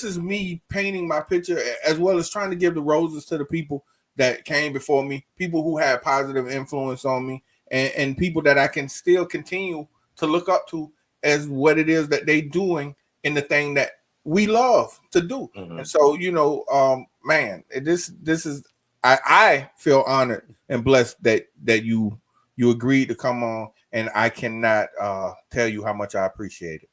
is me painting my picture as well as trying to give the roses to the people that came before me, people who had positive influence on me, and people that I can still continue to look up to as what it is that they doing in the thing that we love to do. Mm-hmm. And so, man, this is I feel honored and blessed that you agreed to come on, and I cannot tell you how much I appreciate it.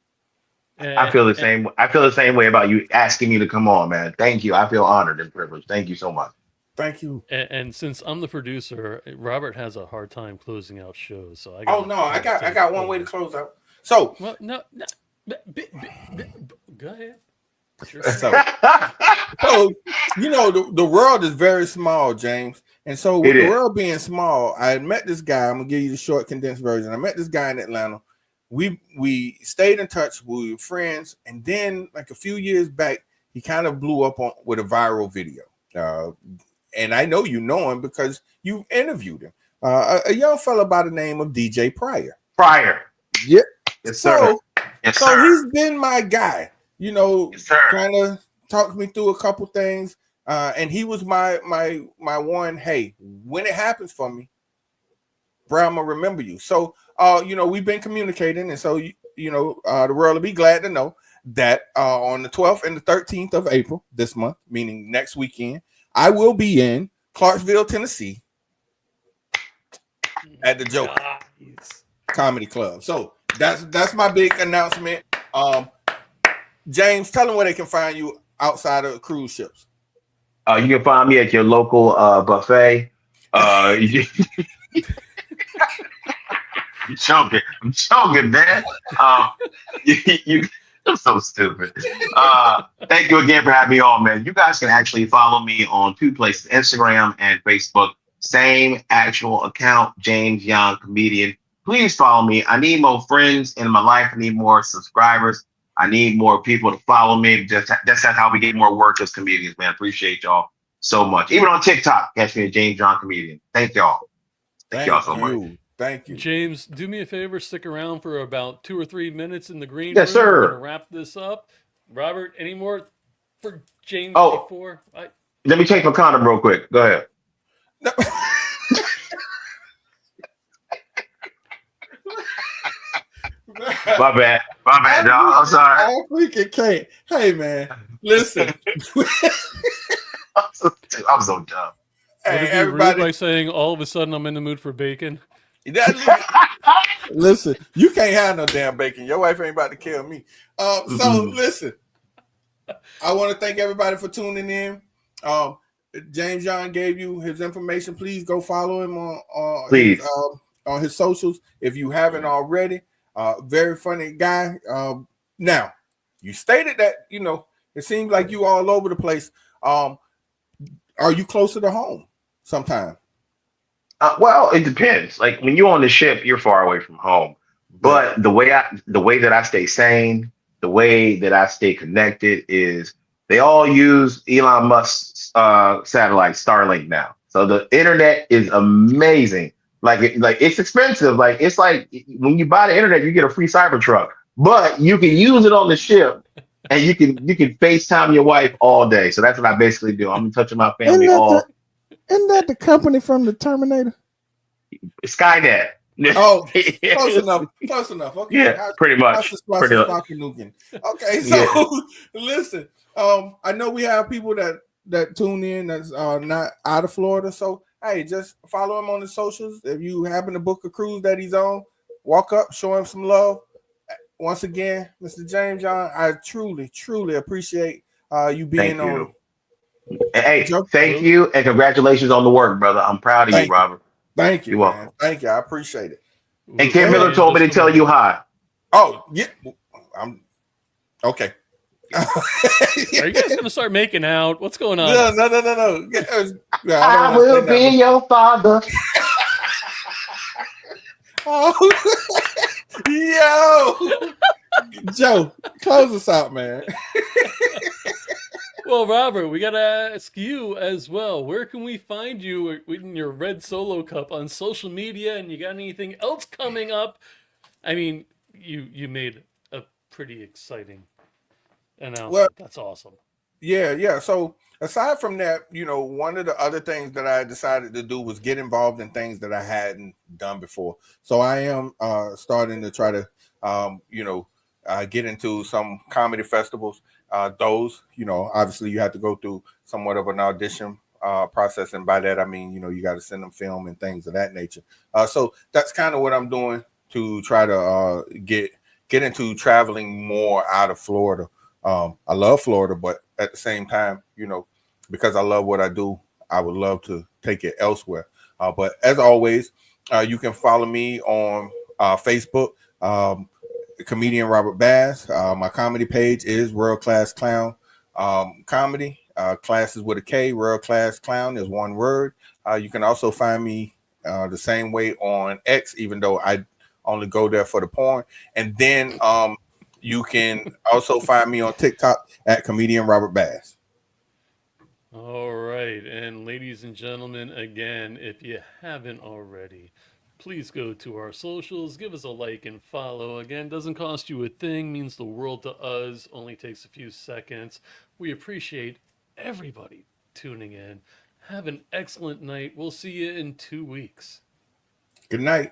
I feel the same. I feel the same way about you asking me to come on, man. Thank you. I feel honored and privileged. Thank you so much. Thank you. And since I'm the producer, Robert has a hard time closing out shows. So I got one way to close out. So well, no, go ahead. Sure. So the world is very small, James. And so with the world being small, I met this guy. I'm gonna give you the short condensed version. I met this guy in Atlanta. We stayed in touch. We were friends, and then like a few years back, he kind of blew up with a viral video. And I know you know him because you interviewed him. A young fella by the name of DJ Pryor. Yeah. Yes, sir. So he's been my guy. Kind of talked me through a couple things. And he was my one. Hey, when it happens for me, bro, I'm gonna remember you. So we've been communicating, and so the world will be glad to know that on the 12th and the 13th of April this month, meaning next weekend, I will be in Clarksville, Tennessee at the Joker Comedy Club. So that's my big announcement. James, tell them where they can find you outside of cruise ships. You can find me at your local buffet. I'm joking, man. I'm so stupid. Thank you again for having me on, man. You guys can actually follow me on two places, Instagram and Facebook. Same actual account, James Young Comedian. Please follow me. I need more friends in my life. I need more subscribers. I need more people to follow me. That's how we get more work as comedians, man. Appreciate y'all so much. Even on TikTok, catch me at James Young Comedian. Thank y'all. Thank y'all so much. Thank you. James, do me a favor, stick around for about 2 or 3 minutes in the green room. Yes, sir. We're going to wrap this up. Robert, any more for James before? Let me change my condom real quick. Go ahead. No. My bad, dog. I'm sorry. I freaking can't. Hey, man, listen. I'm so dumb. Hey, everybody, rude by saying all of a sudden I'm in the mood for bacon. Listen, you can't have no damn bacon. Your wife ain't about to kill me. Listen, I want to thank everybody for tuning in. James Young gave you his information. Please go follow him on his socials if you haven't already. Very funny guy. Now, you stated that it seems like you all over the place. Are you closer to home sometime? Well, it depends. Like when you're on the ship, you're far away from home. But the way that I stay sane, the way that I stay connected is they all use Elon Musk's satellite Starlink now. So the internet is amazing. Like it's expensive. Like it's like when you buy the internet, you get a free Cybertruck, but you can use it on the ship and you can FaceTime your wife all day. So that's what I basically do. I'm touching my Isn't family that all the company from the Terminator? Skynet. Oh, close enough. Close enough. Okay. Yeah, pretty much. Pretty much. Okay, Yeah. so listen. I know we have people that tune in that's not out of Florida. So hey, just follow him on the socials. If you happen to book a cruise that he's on, walk up, show him some love. Once again, Mr. James John, I truly, truly appreciate you being Thank on. you. Hey, Joe, thank you and congratulations on the work, brother. I'm proud of you, thank you. Robert. Thank you, You're man. welcome. Thank you. I appreciate it. And We'll Kim see Miller you in told me just to a tell you moment. hi. Oh, yeah. I'm okay. Are you guys gonna start making out? What's going on? No. Yeah, I don't I want to say will be that. your father. Oh, yo, Joe, close us out, man. Well, Robert, we gotta ask you as well. Where can we find you in your red solo cup on social media? And you got anything else coming up? I mean, you made a pretty exciting Well, announcement. That's awesome. yeah. So aside from that, one of the other things that I decided to do was get involved in things that I hadn't done before. So I am starting to try to, get into some comedy festivals. Those, obviously you have to go through somewhat of an audition process, and by that I mean, you got to send them film and things of that nature. So that's kind of what I'm doing to try to get into traveling more out of Florida. I love Florida, but at the same time, because I love what I do, I would love to take it elsewhere. But as always, you can follow me on Facebook, comedian Robert Bass. My comedy page is World Klass Clown Comedy. Class is with a K. World Klass Clown is one word. You can also find me the same way on X, even though I only go there for the porn. And then you can also find me on TikTok at comedian Robert Bass. All right. And ladies and gentlemen, again, if you haven't already, please go to our socials, give us a like and follow. Again, doesn't cost you a thing, means the world to us, only takes a few seconds. We appreciate everybody tuning in. Have an excellent night. We'll see you in 2 weeks. Good night.